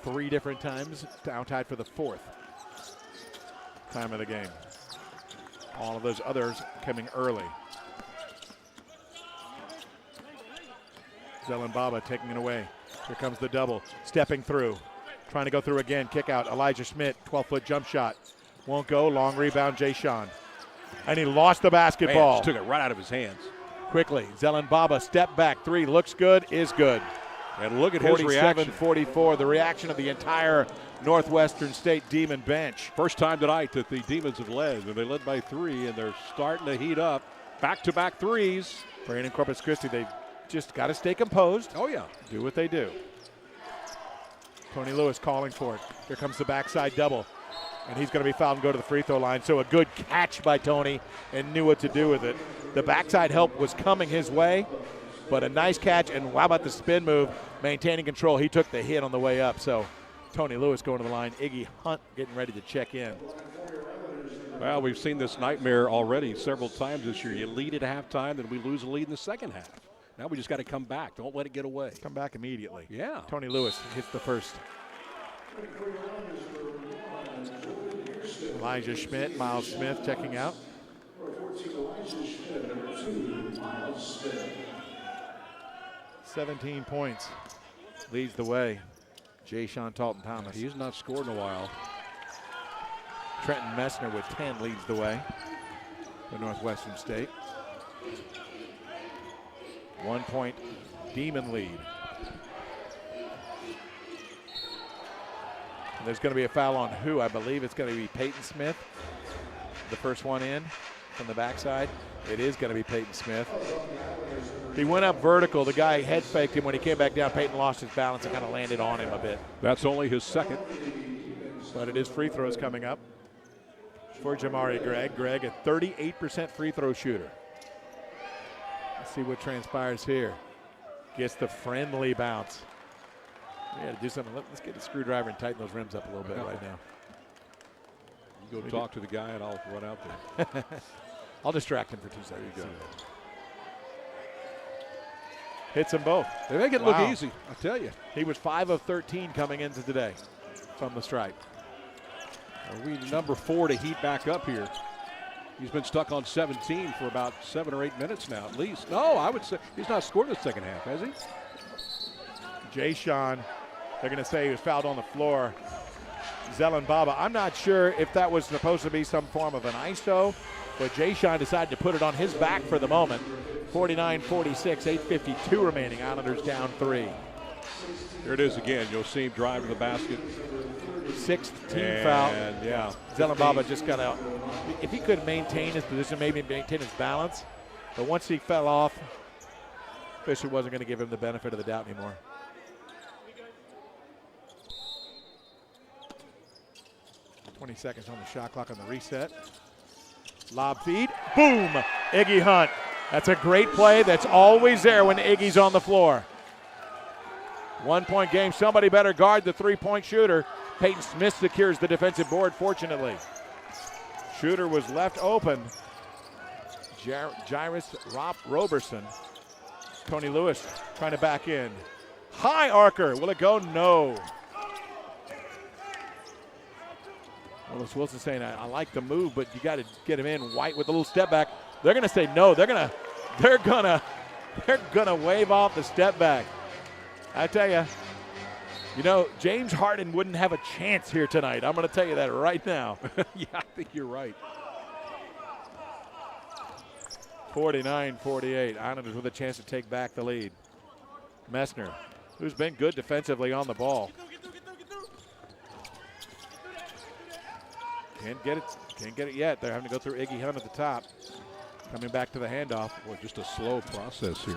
3 different times. Now tied for the 4th time of the game. All of those others coming early. Zelenbaba taking it away. Here comes the double. Stepping through. Trying to go through again. Kick out. Elijah Schmidt. 12-foot jump shot. Won't go. Long rebound. Jay Sean. And he lost the basketball. Man, just took it right out of his hands. Quickly. Zelenbaba. Step back. 3. Looks good. Is good. And look at his reaction. 47-44. The reaction of the entire Northwestern State Demon bench. First time tonight that the Demons have led. And they led by 3, and they're starting to heat up. Back-to-back threes. Brandon Corpus Christi, they've just got to stay composed. Oh, yeah. Do what they do. Tony Lewis calling for it. Here comes the backside double. And he's going to be fouled and go to the free throw line. So a good catch by Tony, and knew what to do with it. The backside help was coming his way, but a nice catch. And how about the spin move? Maintaining control. He took the hit on the way up. So Tony Lewis going to the line. Iggy Hunt getting ready to check in. Well, we've seen this nightmare already several times this year. You lead at halftime, then we lose the lead in the second half. Now we just got to come back. Don't let it get away. Come back immediately. Yeah. Tony Lewis hits the first. Elijah Schmidt, Miles Smith checking out. 17 points. Leads the way. Jay Sean Talton Thomas. He's not scored in a while. Trenton Messner with 10 leads the way for Northwestern State. 1 point Demon lead. And there's going to be a foul on who? I believe it's going to be Peyton Smith. The first one in from the backside. It is going to be Peyton Smith. He went up vertical. The guy head faked him. When he came back down, Peyton lost his balance and kind of landed on him a bit. That's only his second. But it is free throws coming up for Jamari Gregg. Gregg, a 38% free throw shooter. Let's see what transpires here. Gets the friendly bounce. We got to do something. Let's get the screwdriver and tighten those rims up a little bit right now. You go talk to the guy and I'll run out there. I'll distract him for 2 seconds. There you go. Hits them both. They make it look easy, I tell you. He was 5 of 13 coming into today from the stripe. Well, we number 4 to heat back up here. He's been stuck on 17 for about 7 or 8 minutes now at least. No, I would say he's not scored in the second half, has he? Jay Sean, they're going to say he was fouled on the floor. Zelenbaba, I'm not sure if that was supposed to be some form of an ISO, but Jay Sean decided to put it on his back for the moment. 49-46, 8:52 remaining. Islanders down 3. Here it is again. You'll see him drive to the basket. 6th team foul. Yeah. Zelenbaba just got out. If he could maintain his position, maybe maintain his balance, but once he fell off, Fisher wasn't going to give him the benefit of the doubt anymore. .20 seconds on the shot clock on the reset. Lob feed. Boom! Iggy Hunt. That's a great play. That's always there when Iggy's on the floor. 1 point game. Somebody better guard the three-point shooter. Peyton Smith secures the defensive board, fortunately. Shooter was left open. Jairus Roberson. Tony Lewis trying to back in. High arcer. Will it go? No. Willis Wilson saying, I like the move, but you got to get him in. White with a little step back. They're going to say no. They're gonna wave off the step back. I tell you, James Harden wouldn't have a chance here tonight. I'm going to tell you that right now. Yeah, I think you're right. 49-48. Islanders with a chance to take back the lead. Messner, who's been good defensively on the ball. Can't get it yet. They're having to go through Iggy Hunt at the top. Coming back to the handoff. Boy, just a slow process here.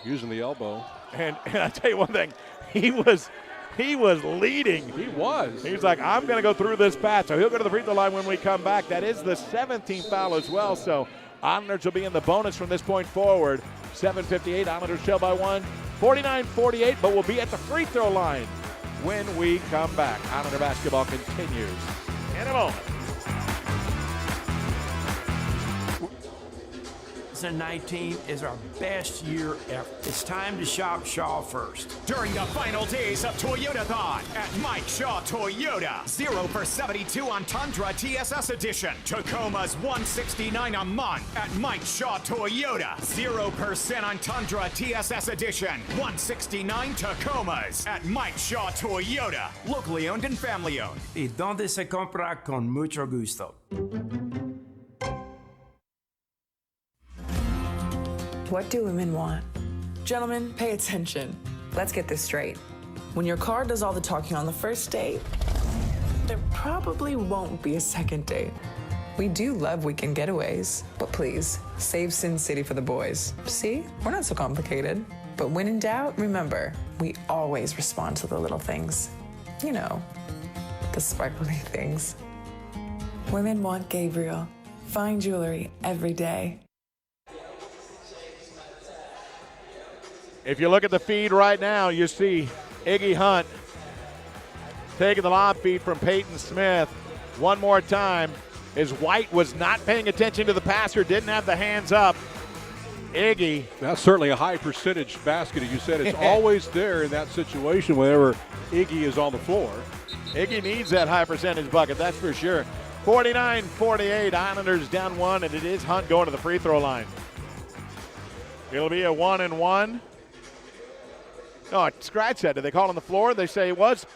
Using the elbow. And I tell you one thing, he was He was leading. He was. He's like, I'm going to go through this pass. So he'll go to the free throw line when we come back. That is the 17th foul as well. So Islanders will be in the bonus from this point forward. 7:58. Islanders trail by 1. 49-48, but we'll be at the free throw line when we come back. Islander basketball continues in a moment. 2019 is our best year ever. It's time to shop Shaw first. During the final days of Toyotathon at Mike Shaw Toyota. 0 for 72 on Tundra TSS Edition. Tacoma's $169 a month at Mike Shaw Toyota. 0% on Tundra TSS Edition. $169 Tacomas at Mike Shaw Toyota. Locally owned and family owned. Y donde se compra con mucho gusto. What do women want? Gentlemen, pay attention. Let's get this straight. When your car does all the talking on the first date, there probably won't be a second date. We do love weekend getaways, but please, save Sin City for the boys. See, we're not so complicated. But when in doubt, remember, we always respond to the little things. You know, the sparkly things. Women want Gabriel. Fine jewelry every day. If you look at the feed right now, you see Iggy Hunt taking the lob feed from Peyton Smith. One more time, as White was not paying attention to the passer, didn't have the hands up. Iggy. That's certainly a high percentage basket. As you said, it's always there in that situation whenever Iggy is on the floor. Iggy needs that high percentage bucket, that's for sure. 49-48, Islanders down 1, and it is Hunt going to the free throw line. It'll be a 1-and-1. Oh, scratch that. Did they call on the floor? They say it was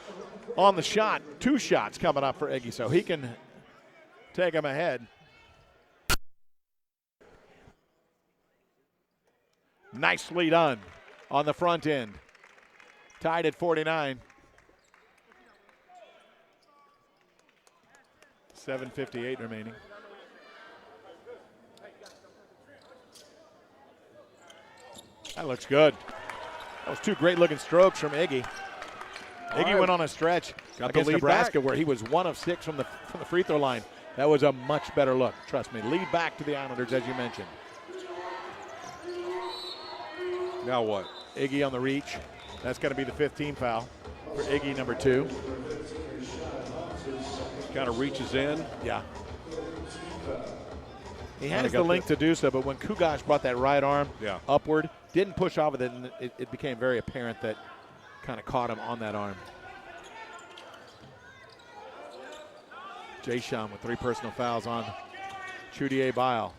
on the shot. 2 shots coming up for Iggy, so he can take him ahead. Nicely done on the front end. Tied at 49. 7:58 remaining. That looks good. That was 2 great-looking strokes from Iggy. Iggy went on a stretch against Nebraska where he was 1 of 6 from the free throw line. That was a much better look. Trust me. Lead back to the Islanders, as you mentioned. Now what? Iggy on the reach. That's going to be the 15th foul for Iggy, number 2. Kind of reaches in. Yeah. He has the length to do so, but when Kugash brought that right arm upward, didn't push off of it, and it became very apparent that kind of caught him on that arm. Jay-Sean with 3 personal fouls on Chudier Bile.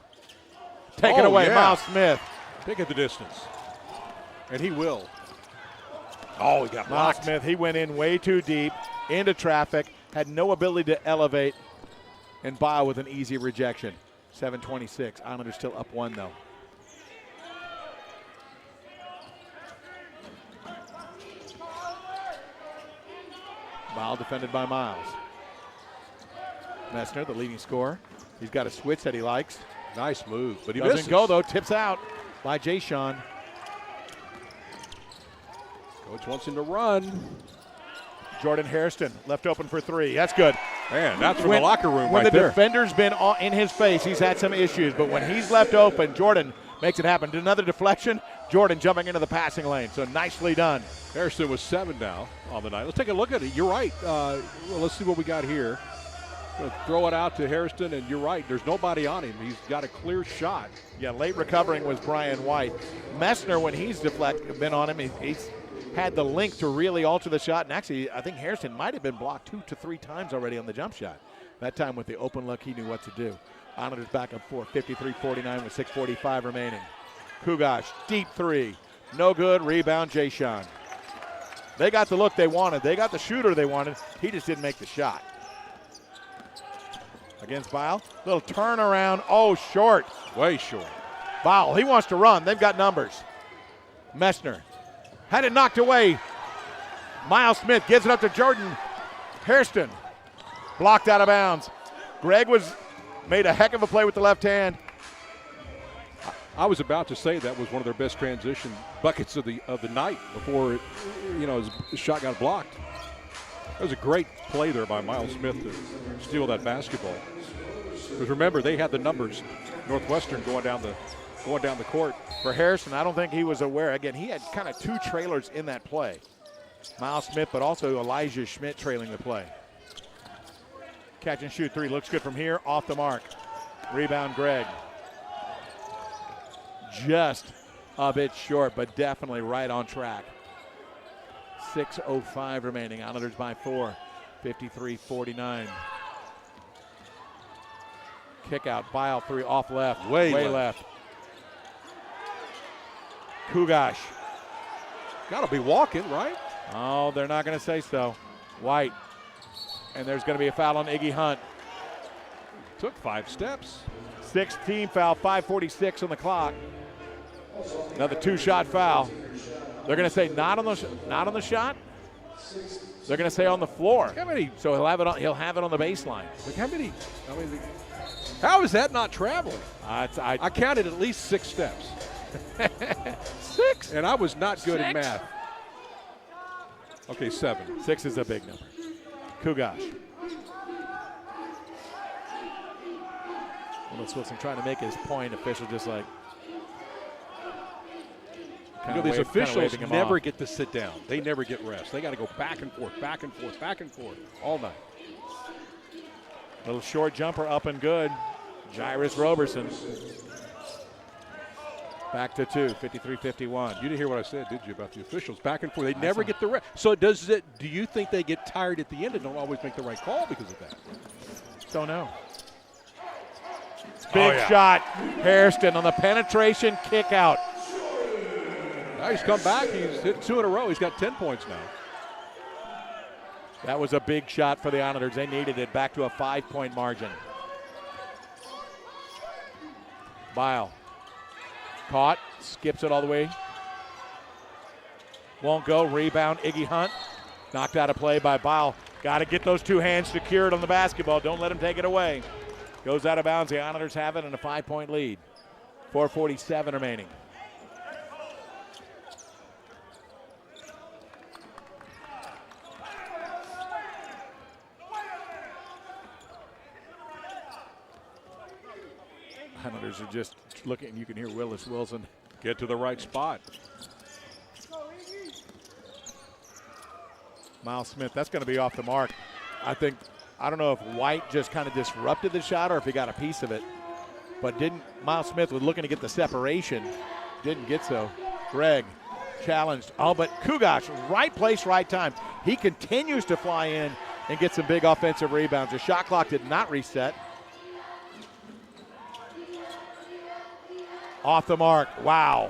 Taken away, Miles Smith. Pick at the distance. And he will. Oh, he got blocked. Miles Smith, he went in way too deep, into traffic, had no ability to elevate, and Bile with an easy rejection. 7:26. Islanders still up 1, though. Bile defended by Miles. Messner, the leading scorer. He's got a switch that he likes. Nice move, but he doesn't go, though. Tips out by Jay-Sean. Coach wants him to run. Jordan Hairston left open for 3. That's good. Man, that's from the locker room when right there. When the defender's been in his face, he's had some issues. But when he's left open, Jordan makes it happen. Another deflection, Jordan jumping into the passing lane. So nicely done. Hairston was 7 now on the night. Let's take a look at it. You're right. Well, let's see what we got here. Throw it out to Hairston, and you're right. There's nobody on him. He's got a clear shot. Yeah, late recovering was Brian White. Messner, when he's been on him, he's had the length to really alter the shot. And actually, I think Hairston might have been blocked 2 to 3 times already on the jump shot. That time with the open look, he knew what to do. Islanders back up 4, 53-49 with 6:45 remaining. Kugash, deep 3. No good. Rebound, Jay-Sean. They got the look they wanted. They got the shooter they wanted. He just didn't make the shot. Against Bile. Little turnaround. Oh, short. Way short. Bile, he wants to run. They've got numbers. Messner had it knocked away. Miles Smith gives it up to Jordan Hairston. Blocked out of bounds. Greg made a heck of a play with the left hand. I was about to say that was one of their best transition buckets of the night before his shot got blocked. That was a great play there by Miles Smith to steal that basketball. Because remember, they had the numbers. Northwestern going down the court. For Harrison, I don't think he was aware. Again, he had kind of two trailers in that play. Miles Smith, but also Elijah Schmidt trailing the play. Catch and shoot three. Looks good from here. Off the mark. Rebound, Greg. Just a bit short, but definitely right on track. 6:05 remaining. Islanders by 4. 53-49. Kick out. Bile three off left. Way left. Kugash. Got to be walking, right? Oh, they're not going to say so. White. And there's going to be a foul on Iggy Hunt. Took 5 steps. 16 foul, 5:46 on the clock. Another 2-shot foul. They're going to say not on the shot. They're going to say on the floor. How many? So he'll have it on the baseline. Like how many? How is that not traveling? I counted at least 6 steps. 6? And I was not good at 6? math. Okay, 7. 6 is a big number. Kugash. Willis Wilson trying to make his point. Official just like. These officials never get to sit down. They never get rest. They got to go back and forth, back and forth, back and forth all night. Little short jumper up and good. Jairus Roberson. Back to 2, 53-51. You didn't hear what I said, did you, about the officials? Back and forth. They never get the rest. So do you think they get tired at the end and don't always make the right call because of that? Don't know. Big shot. Hairston on the penetration kick out. Now he's come back. He's hit 2 in a row. He's got 10 points now. That was a big shot for the Islanders. They needed it. Back to a 5-point margin. Bile. Caught. Skips it all the way. Won't go. Rebound. Iggy Hunt. Knocked out of play by Bile. Got to get those 2 hands secured on the basketball. Don't let him take it away. Goes out of bounds. The Islanders have it in a 5-point lead. 4:47 remaining. Islanders are just looking. You can hear Willis Wilson get to the right spot. Miles Smith, that's going to be off the mark. I don't know if White just kind of disrupted the shot or if he got a piece of it. But Miles Smith was looking to get the separation. Didn't get so. Greg challenged. Oh, but Kugash, right place, right time. He continues to fly in and get some big offensive rebounds. The shot clock did not reset. Off the mark. Wow.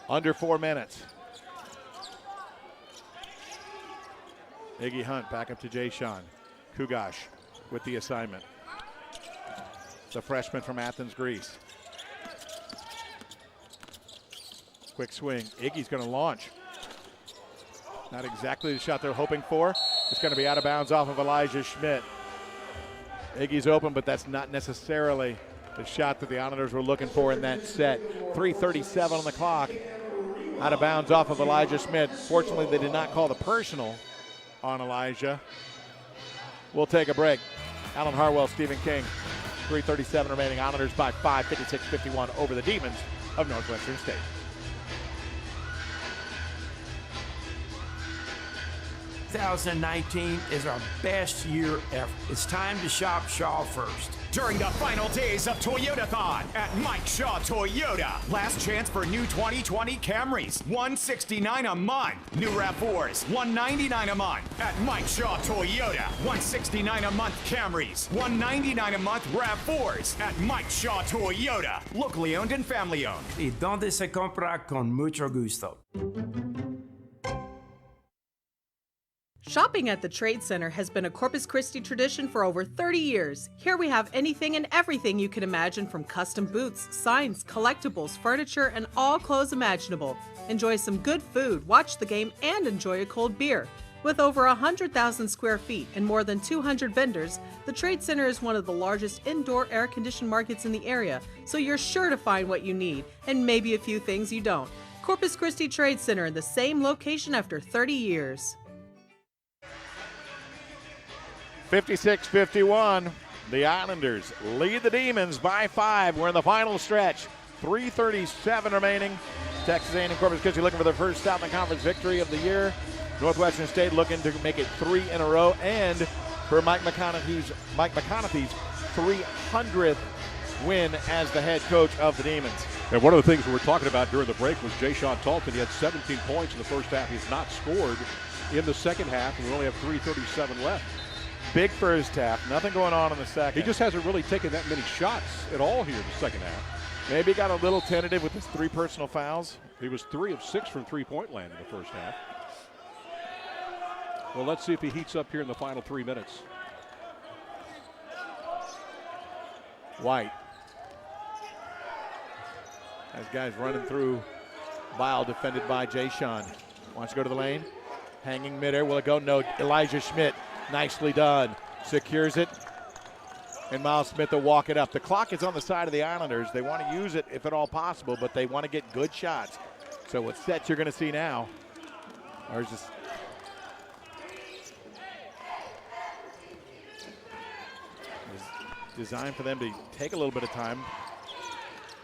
Under 4 minutes. Iggy Hunt back up to Jay Sean. Kugash with the assignment. The freshman from Athens, Greece. Quick swing. Iggy's going to launch. Not exactly the shot they're hoping for. It's going to be out of bounds off of Elijah Schmidt. Iggy's open, but that's not necessarily the shot that the Islanders were looking for in that set. 3:37 on the clock. Out of bounds off of Elijah Schmidt. Fortunately, they did not call the personal on Elijah. We'll take a break. Alan Harwell, Stephen King. 3:37 remaining. Islanders by 5, 56-51 over the Demons of Northwestern State. – 2019 is our best year ever. It's time to shop Shaw first. During the final days of Toyotathon at Mike Shaw Toyota. Last chance for new 2020 Camrys. $169 a month. New RAV4s. $199 a month at Mike Shaw Toyota. $169 a month Camrys. $199 a month RAV4s at Mike Shaw Toyota. Locally owned and family owned. Y donde se compra con mucho gusto. Shopping at the Trade Center has been a Corpus Christi tradition for over 30 years. Here we have anything and everything you can imagine, from custom boots, signs, collectibles, furniture, and all clothes imaginable. Enjoy some good food, watch the game, and enjoy a cold beer. With over 100,000 square feet and more than 200 vendors, the Trade Center is one of the largest indoor air-conditioned markets in the area, so you're sure to find what you need, and maybe a few things you don't. Corpus Christi Trade Center in the same location after 30 years. 56-51. The Islanders lead the Demons by 5. We're in the final stretch. 3:37 remaining. Texas A&M Corpus Christi looking for their first Southland Conference victory of the year. Northwestern State looking to make it 3 in a row. And for Mike McConaughey's 300th win as the head coach of the Demons. And one of the things we were talking about during the break was Jay-Sean Talton. He had 17 points in the first half. He's not scored in the second half, and we only have 3:37 left. Big first half. Nothing going on in the second. He just hasn't really taken that many shots at all here in the second half. Maybe got a little tentative with his 3 personal fouls. He was 3 of 6 from three-point land in the first half. Well, let's see if he heats up here in the final 3 minutes. White. As guys running through. Bile defended by Jay-Sean. Wants to go to the lane. Hanging midair. Will it go? No. Elijah Schmidt. Nicely done. Secures it. And Miles Smith will walk it up. The clock is on the side of the Islanders. They want to use it if at all possible, but they want to get good shots. So what sets you're going to see now are just designed for them to take a little bit of time.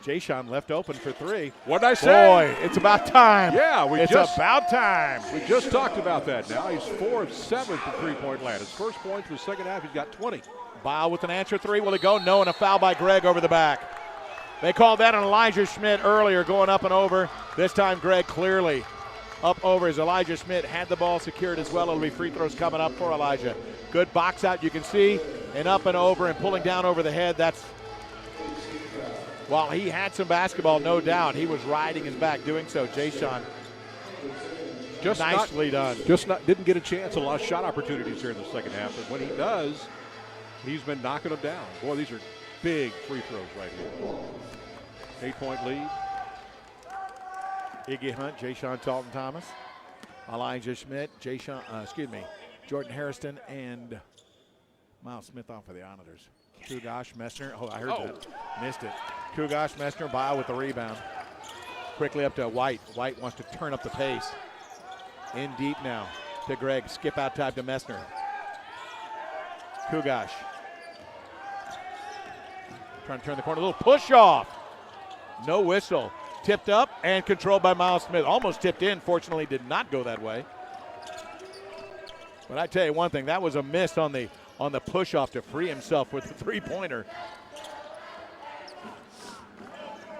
Jay-Sean left open for 3. What did I say? Boy, it's about time. Yeah, it's about time. We just talked about that. Now he's 4 of 7 from three-point land. His first points in the second half, he's got 20. Bile with an answer 3. Will it go? No, and a foul by Greg over the back. They called that on Elijah Schmidt earlier, going up and over. This time Greg clearly up over as Elijah Schmidt had the ball secured as well. It'll be free throws coming up for Elijah. Good box out, you can see, and up and over and pulling down over the head. That's while he had some basketball, no doubt, he was riding his back doing so. Jay-Sean, just nicely done. Didn't get a chance, a lot of shot opportunities here in the second half, but when he does, he's been knocking them down. Boy, these are big free throws right here. 8-point lead. Iggy Hunt, Jay-Sean Talton Thomas, Elijah Schmidt, Jordan Harrison, and Miles Smith off for the Islanders. Kugosh, Messner. Oh, I heard that. Missed it. Kugosh, Messner, Bile with the rebound. Quickly up to White. White wants to turn up the pace. In deep now to Greg. Skip out type to Messner. Kugosh. Trying to turn the corner. A little push off. No whistle. Tipped up and controlled by Miles Smith. Almost tipped in. Fortunately, did not go that way. But I tell you one thing, that was a miss on the push off to free himself with the three-pointer.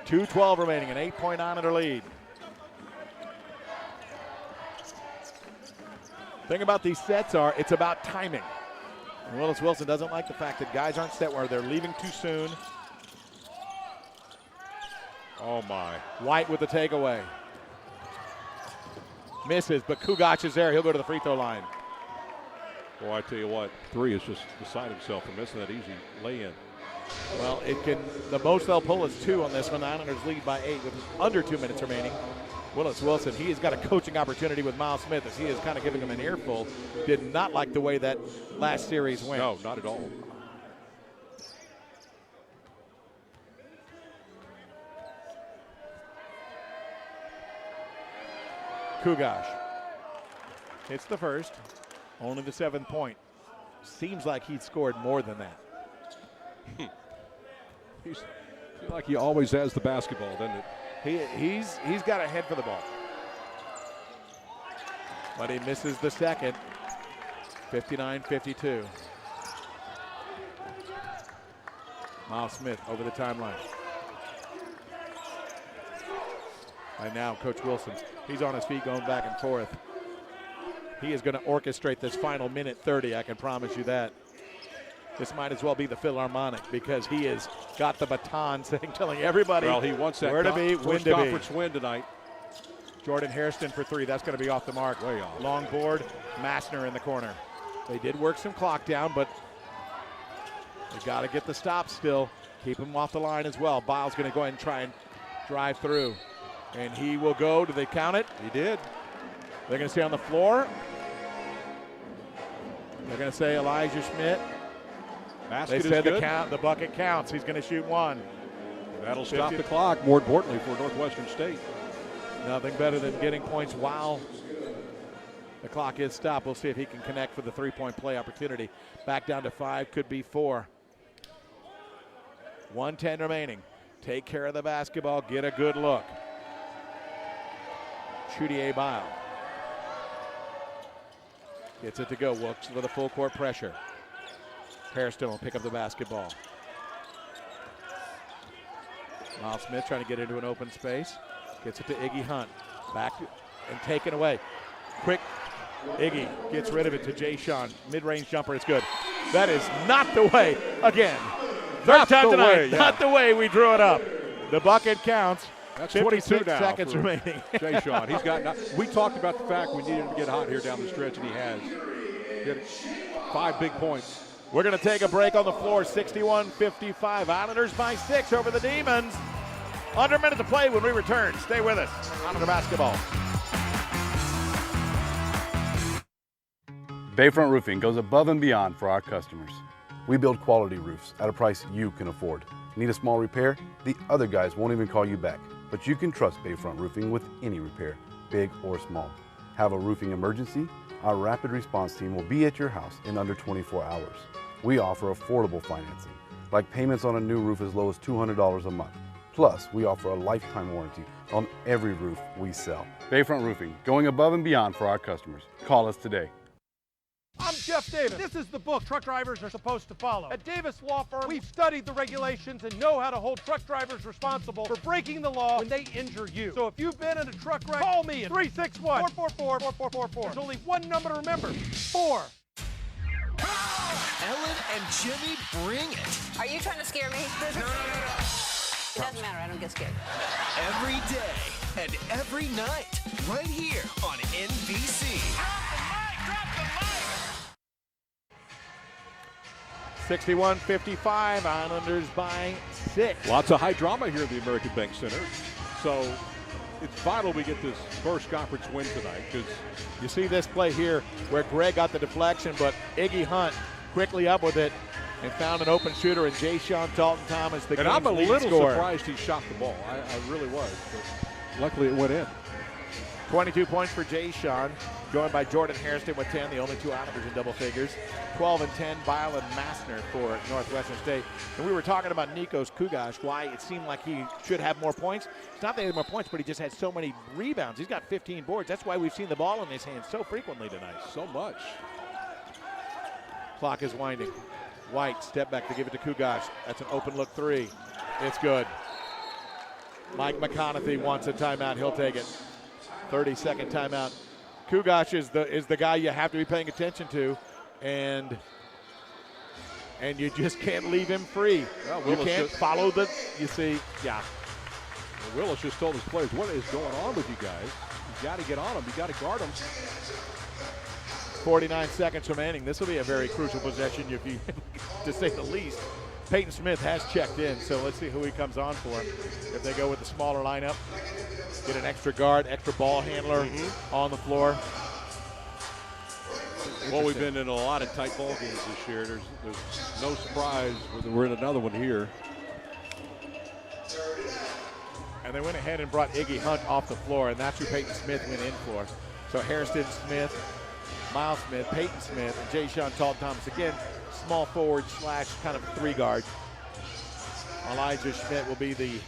2:12 remaining, an 8-point Islander lead. Thing about these sets are, it's about timing. And Willis Wilson doesn't like the fact that guys aren't set where they're leaving too soon. Oh my. White with the takeaway. Misses, but Kugosh is there. He'll go to the free throw line. Boy, I tell you what, 3 is just beside himself for missing that easy lay-in. Well, the most they'll pull is 2 on this one. The Islanders lead by 8 with under 2 minutes remaining. Willis Wilson, he has got a coaching opportunity with Miles Smith as he is kind of giving him an earful. Did not like the way that last series went. No, not at all. Kugosh hits the first, only the 7th point. Seems like he'd scored more than that. He's like he always has the basketball, doesn't it? He's got a head for the ball. But he misses the second. 59-52. Miles Smith over the timeline. Right now, Coach Wilson, he's on his feet going back and forth. He is going to orchestrate this final minute 30, I can promise you that. This might as well be the Philharmonic because he has got the baton telling everybody he wants that where to be, when to be. Conference win tonight. Jordan Harrison for 3. That's going to be off the mark. Way off. Long board. Massner in the corner. They did work some clock down, but they got to get the stop still. Keep him off the line as well. Bile's going to go ahead and try and drive through. And he will go. Do they count it? He did. They're going to stay on the floor. They're going to say Elijah Schmidt. Basket they said is good. the bucket counts. He's going to shoot 1. That'll stop the clock, more importantly, for Northwestern State. Nothing better than getting points while the clock is stopped. We'll see if he can connect for the three-point play opportunity. Back down to 5, could be 4. 1:10 remaining. Take care of the basketball, get a good look. Chudier Bile gets it to go, looks for the full court pressure. Hairston will pick up the basketball. Miles Smith trying to get into an open space. Gets it to Iggy Hunt. Back and taken away. Quick, Iggy gets rid of it to Jay Sean. Mid-range jumper is good. That is not the way, again. Third time tonight, not the way we drew it up. The bucket counts. That's 22 now. Seconds remaining. Jay Sean, he's got. We talked about the fact we needed him to get hot here down the stretch, and he has. Hit 5 big points. We're going to take a break on the floor. 61-55. Islanders by 6 over the Demons. Under a minute to play when we return. Stay with us. On to basketball. Bayfront Roofing goes above and beyond for our customers. We build quality roofs at a price you can afford. Need a small repair? The other guys won't even call you back. But you can trust Bayfront Roofing with any repair, big or small. Have a roofing emergency? Our rapid response team will be at your house in under 24 hours. We offer affordable financing, like payments on a new roof as low as $200 a month. Plus, we offer a lifetime warranty on every roof we sell. Bayfront Roofing, going above and beyond for our customers. Call us today. I'm Jeff Davis. This is the book truck drivers are supposed to follow. At Davis Law Firm, we've studied the regulations and know how to hold truck drivers responsible for breaking the law when they injure you. So if you've been in a truck wreck, call me at 361-444-4444. There's only one number to remember, 4. Ellen and Jimmy, bring it. Are you trying to scare me? No. It doesn't matter, I don't get scared. Every day and every night, right here on NBC. Drop the mic! 61-55, Islanders by 6. Lots of high drama here at the American Bank Center. So it's vital we get this first conference win tonight, because you see this play here where Greg got the deflection, but Iggy Hunt quickly up with it and found an open shooter in Jay Sean Dalton Thomas. And I'm a little surprised he shot the ball. I really was, but luckily it went in. 22 points for Jay Sean, joined by Jordan Hairston with 10, the only 2 Islanders in double figures. 12 and 10, Bile and Massner for Northwestern State. And we were talking about Nikos Kugash, why it seemed like he should have more points. It's not that he had more points, but he just had so many rebounds. He's got 15 boards. That's why we've seen the ball in his hands so frequently tonight. So much. Clock is winding. White, step back to give it to Kugash. That's an open look 3. It's good. Mike McConaughey wants a timeout. He'll take it. 30-second timeout. Kugash is the guy you have to be paying attention to, and you just can't leave him free. Well, you can't follow the. You see, yeah. Well, Willis just told his players, "What is going on with you guys? You got to get on them. You got to guard them." 49 seconds remaining. This will be a very crucial possession, to say the least. Peyton Smith has checked in, so let's see who he comes on for. If they go with the smaller lineup, get an extra guard, extra ball handler on the floor. Well, we've been in a lot of tight ball games this year. There's no surprise we're in another one here. And they went ahead and brought Iggy Hunt off the floor, and that's who Peyton Smith went in for. So Hairston Smith, Miles Smith, Peyton Smith, and Jay Sean Dalton Thomas. Again, small forward / kind of 3 guard. Elijah Schmidt will be the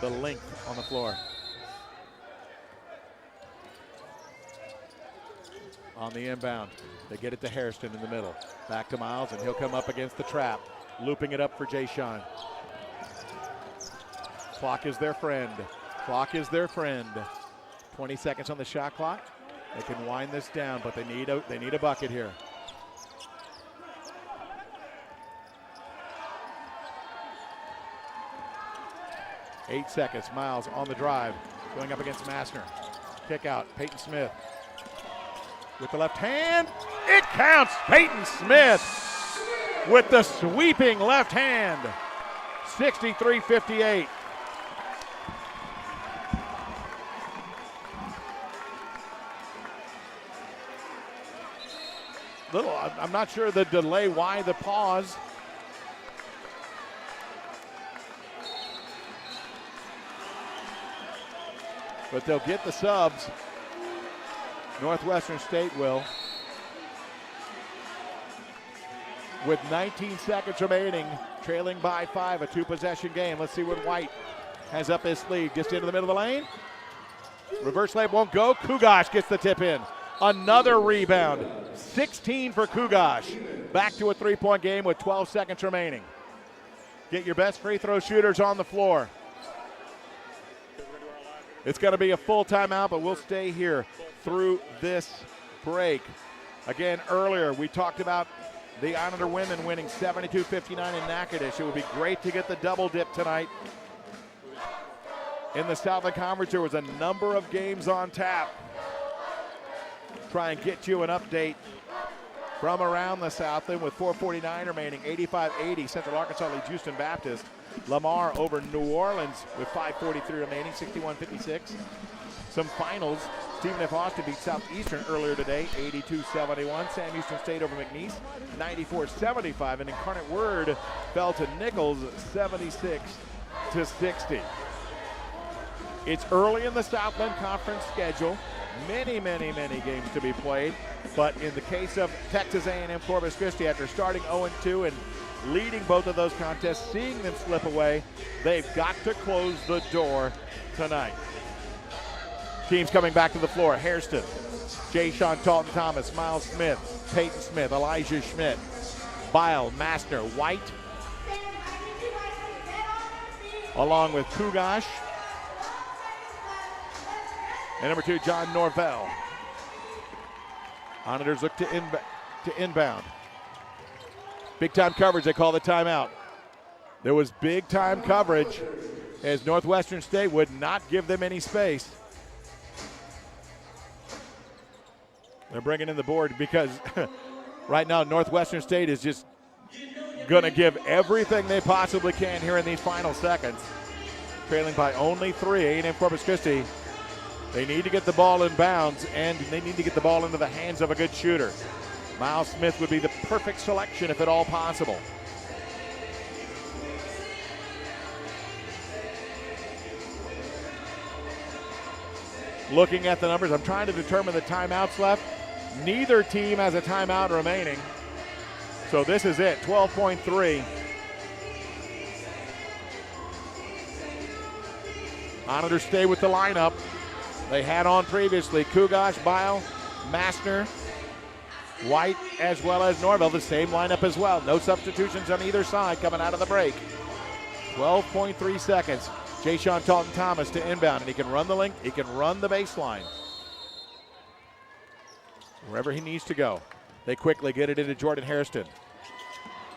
length on the floor. On the inbound, they get it to Hairston in the middle. Back to Miles, and he'll come up against the trap, looping it up for Jay Sean. Clock is their friend. Clock is their friend. 20 seconds on the shot clock. They can wind this down, but they need a bucket here. Eight seconds. Miles on the drive, going up against Massner. Kick out. Peyton Smith with the left hand. It counts. Peyton Smith with the sweeping left hand. 63-58. I'm not sure the delay, why the pause. but they'll get the subs. Northwestern State will. With 19 seconds remaining, trailing by 5, a 2-possession game. Let's see what White has up his sleeve. Gets into the middle of the lane. Reverse layup won't go. Kugash gets the tip in. Another rebound. 16 for Kugash. Back to a 3-point game with 12 seconds remaining. Get your best free throw shooters on the floor. It's going to be a full timeout, but we'll stay here through this break. Again, earlier we talked about the Islander women winning 72-59 in Natchitoches. It would be great to get the double dip tonight. In the Southland Conference, there was a number of games on tap. Try and get you an update from around the Southland with 4:49 remaining, 85-80. Central Arkansas leads Houston Baptist. Lamar over New Orleans with 5:43 remaining, 61-56. Some finals. Stephen F. Austin beat Southeastern earlier today, 82-71. Sam Houston State over McNeese, 94-75. And Incarnate Word fell to Nichols, 76-60. It's early in the Southland Conference schedule. Many games to be played. But in the case of Texas A&M Corpus Christi, after starting 0-2 and leading both of those contests, seeing them slip away, they've got to close the door tonight. Teams coming back to the floor. Hairston, Jay Sean Talton Thomas, Miles Smith, Peyton Smith, Elijah Schmidt, Bile, Mastner, White, along with Kugash, and number 2, John Norvell. Onitors look to inbound. Big time coverage, they call the timeout. There was big time coverage as Northwestern State would not give them any space. They're bringing in the board because right now Northwestern State is just going to give everything they possibly can here in these final seconds. Trailing by only 3, A&M Corpus Christi. They need to get the ball in bounds, and they need to get the ball into the hands of a good shooter. Miles Smith would be the perfect selection if at all possible. Looking at the numbers, I'm trying to determine the timeouts left. Neither team has a timeout remaining. So this is it, 12.3. Onitors stay with the lineup they had on previously. Kugash, Bile, Mastner, White, as well as Norvell, the same lineup as well. No substitutions on either side coming out of the break. 12.3 seconds. Jay Sean Talton Thomas to inbound, and he can run the link, he can run the baseline. Wherever he needs to go. They quickly get it into Jordan Hairston.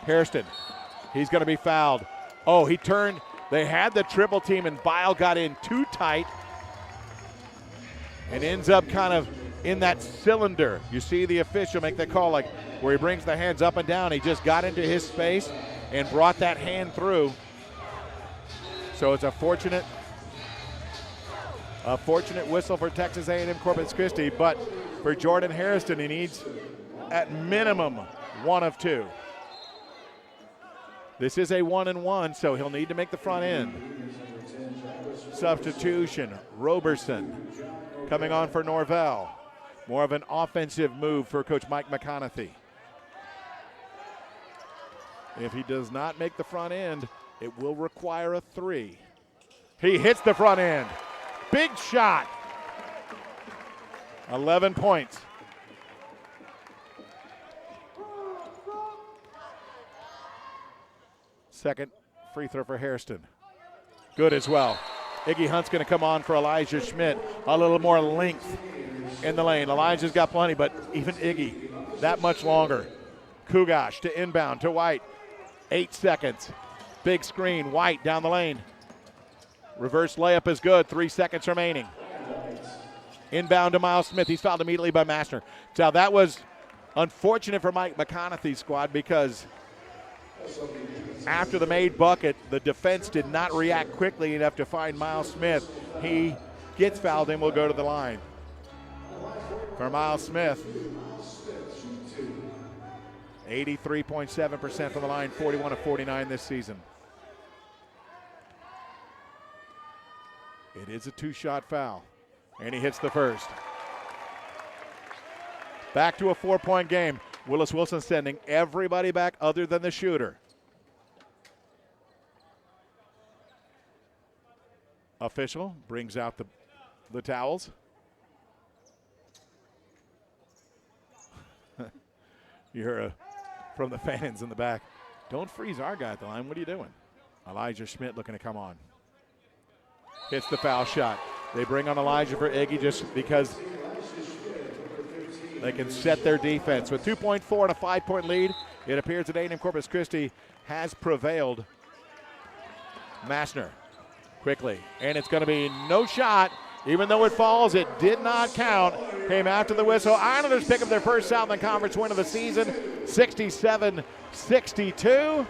Hairston, he's going to be fouled. Oh, he turned. They had the triple team, and Bile got in too tight and ends up kind of in that cylinder. You see the official make the call, like where he brings the hands up and down. He just got into his space and brought that hand through. So it's a fortunate whistle for Texas A&M Corpus Christi, but for Jordan Hairston, he needs at minimum 1 of 2. This is a 1-and-1, so he'll need to make the front end. Substitution, Roberson coming on for Norvell. More of an offensive move for Coach Mike McConaughey. If he does not make the front end, it will require a 3. He hits the front end. Big shot. 11 points. Second free throw for Hairston. Good as well. Iggy Hunt's going to come on for Elijah Schmidt. A little more length in the lane. Elijah's got plenty, but even Iggy, that much longer. Kugash to inbound to White. 8 seconds. Big screen. White down the lane. Reverse layup is good. 3 seconds remaining. Inbound to Miles Smith. He's fouled immediately by Mastner. So that was unfortunate for Mike McConaughey's squad because after the made bucket, the defense did not react quickly enough to find Miles Smith. He gets fouled and will go to the line. For Miles Smith, 83.7% from the line, 41 of 49 this season. It is a 2-shot foul. And he hits the first. Back to a 4-point game. Willis Wilson sending everybody back other than the shooter. Official brings out the towels. You hear from the fans in the back, don't freeze our guy at the line. What are you doing? Elijah Schmidt looking to come on. Hits the foul shot. They bring on Elijah for Iggy just because they can set their defense. With 2.4 and a 5-point lead, it appears that A&M Corpus Christi has prevailed. Massner quickly, and it's going to be no shot. Even though it falls, it did not count. Came after the whistle. Islanders pick up their first Southland Conference win of the season, 67-62.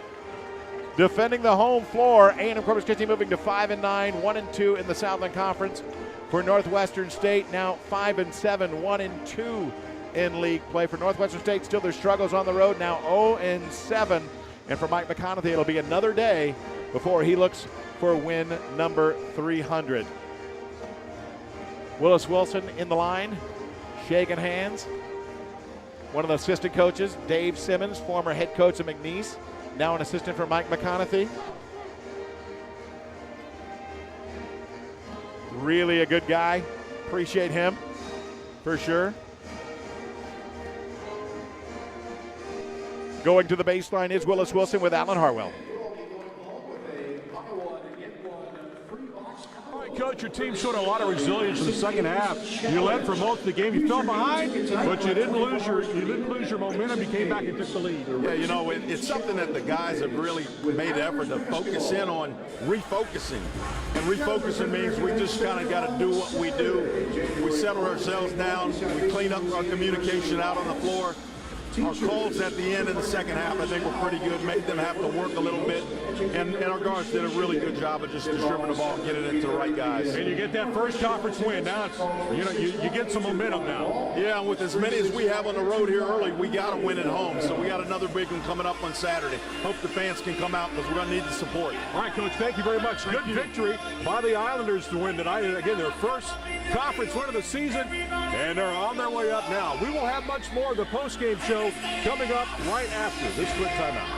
Defending the home floor, A&M Corpus Christi moving to 5-9, 1-2 in the Southland Conference. For Northwestern State, now 5-7, 1-2 in league play. For Northwestern State, still their struggles on the road, now 0-7. And for Mike McConaughey, it'll be another day before he looks for win number 300. Willis Wilson in the line, shaking hands. One of the assistant coaches, Dave Simmons, former head coach of McNeese, now an assistant for Mike McConaughey. Really a good guy. Appreciate him for sure. Going to the baseline is Willis Wilson with Alan Harwell. Coach, your team showed a lot of resilience in the second half. You led for most of the game. You fell behind, but you didn't lose your momentum. You came back and took the lead. Yeah, you know, it's something that the guys have really made an effort to focus in on refocusing. And refocusing means we just kind of got to do what we do. We settle ourselves down. We clean up our communication out on the floor. Our calls at the end of the second half, I think, were pretty good. Made them have to work a little bit. And our guards did a really good job of just distributing the ball and getting it to the right guys. And you get that first conference win. Now, you get some momentum now. Yeah, and with as many as we have on the road here early, we got to win at home. So we got another big one coming up on Saturday. Hope the fans can come out because we're going to need the support. All right, Coach, thank you very much. Good victory by the Islanders to win tonight. And again, their first conference win of the season, and they're on their way up now. We will have much more of the postgame show coming up right after this quick timeout.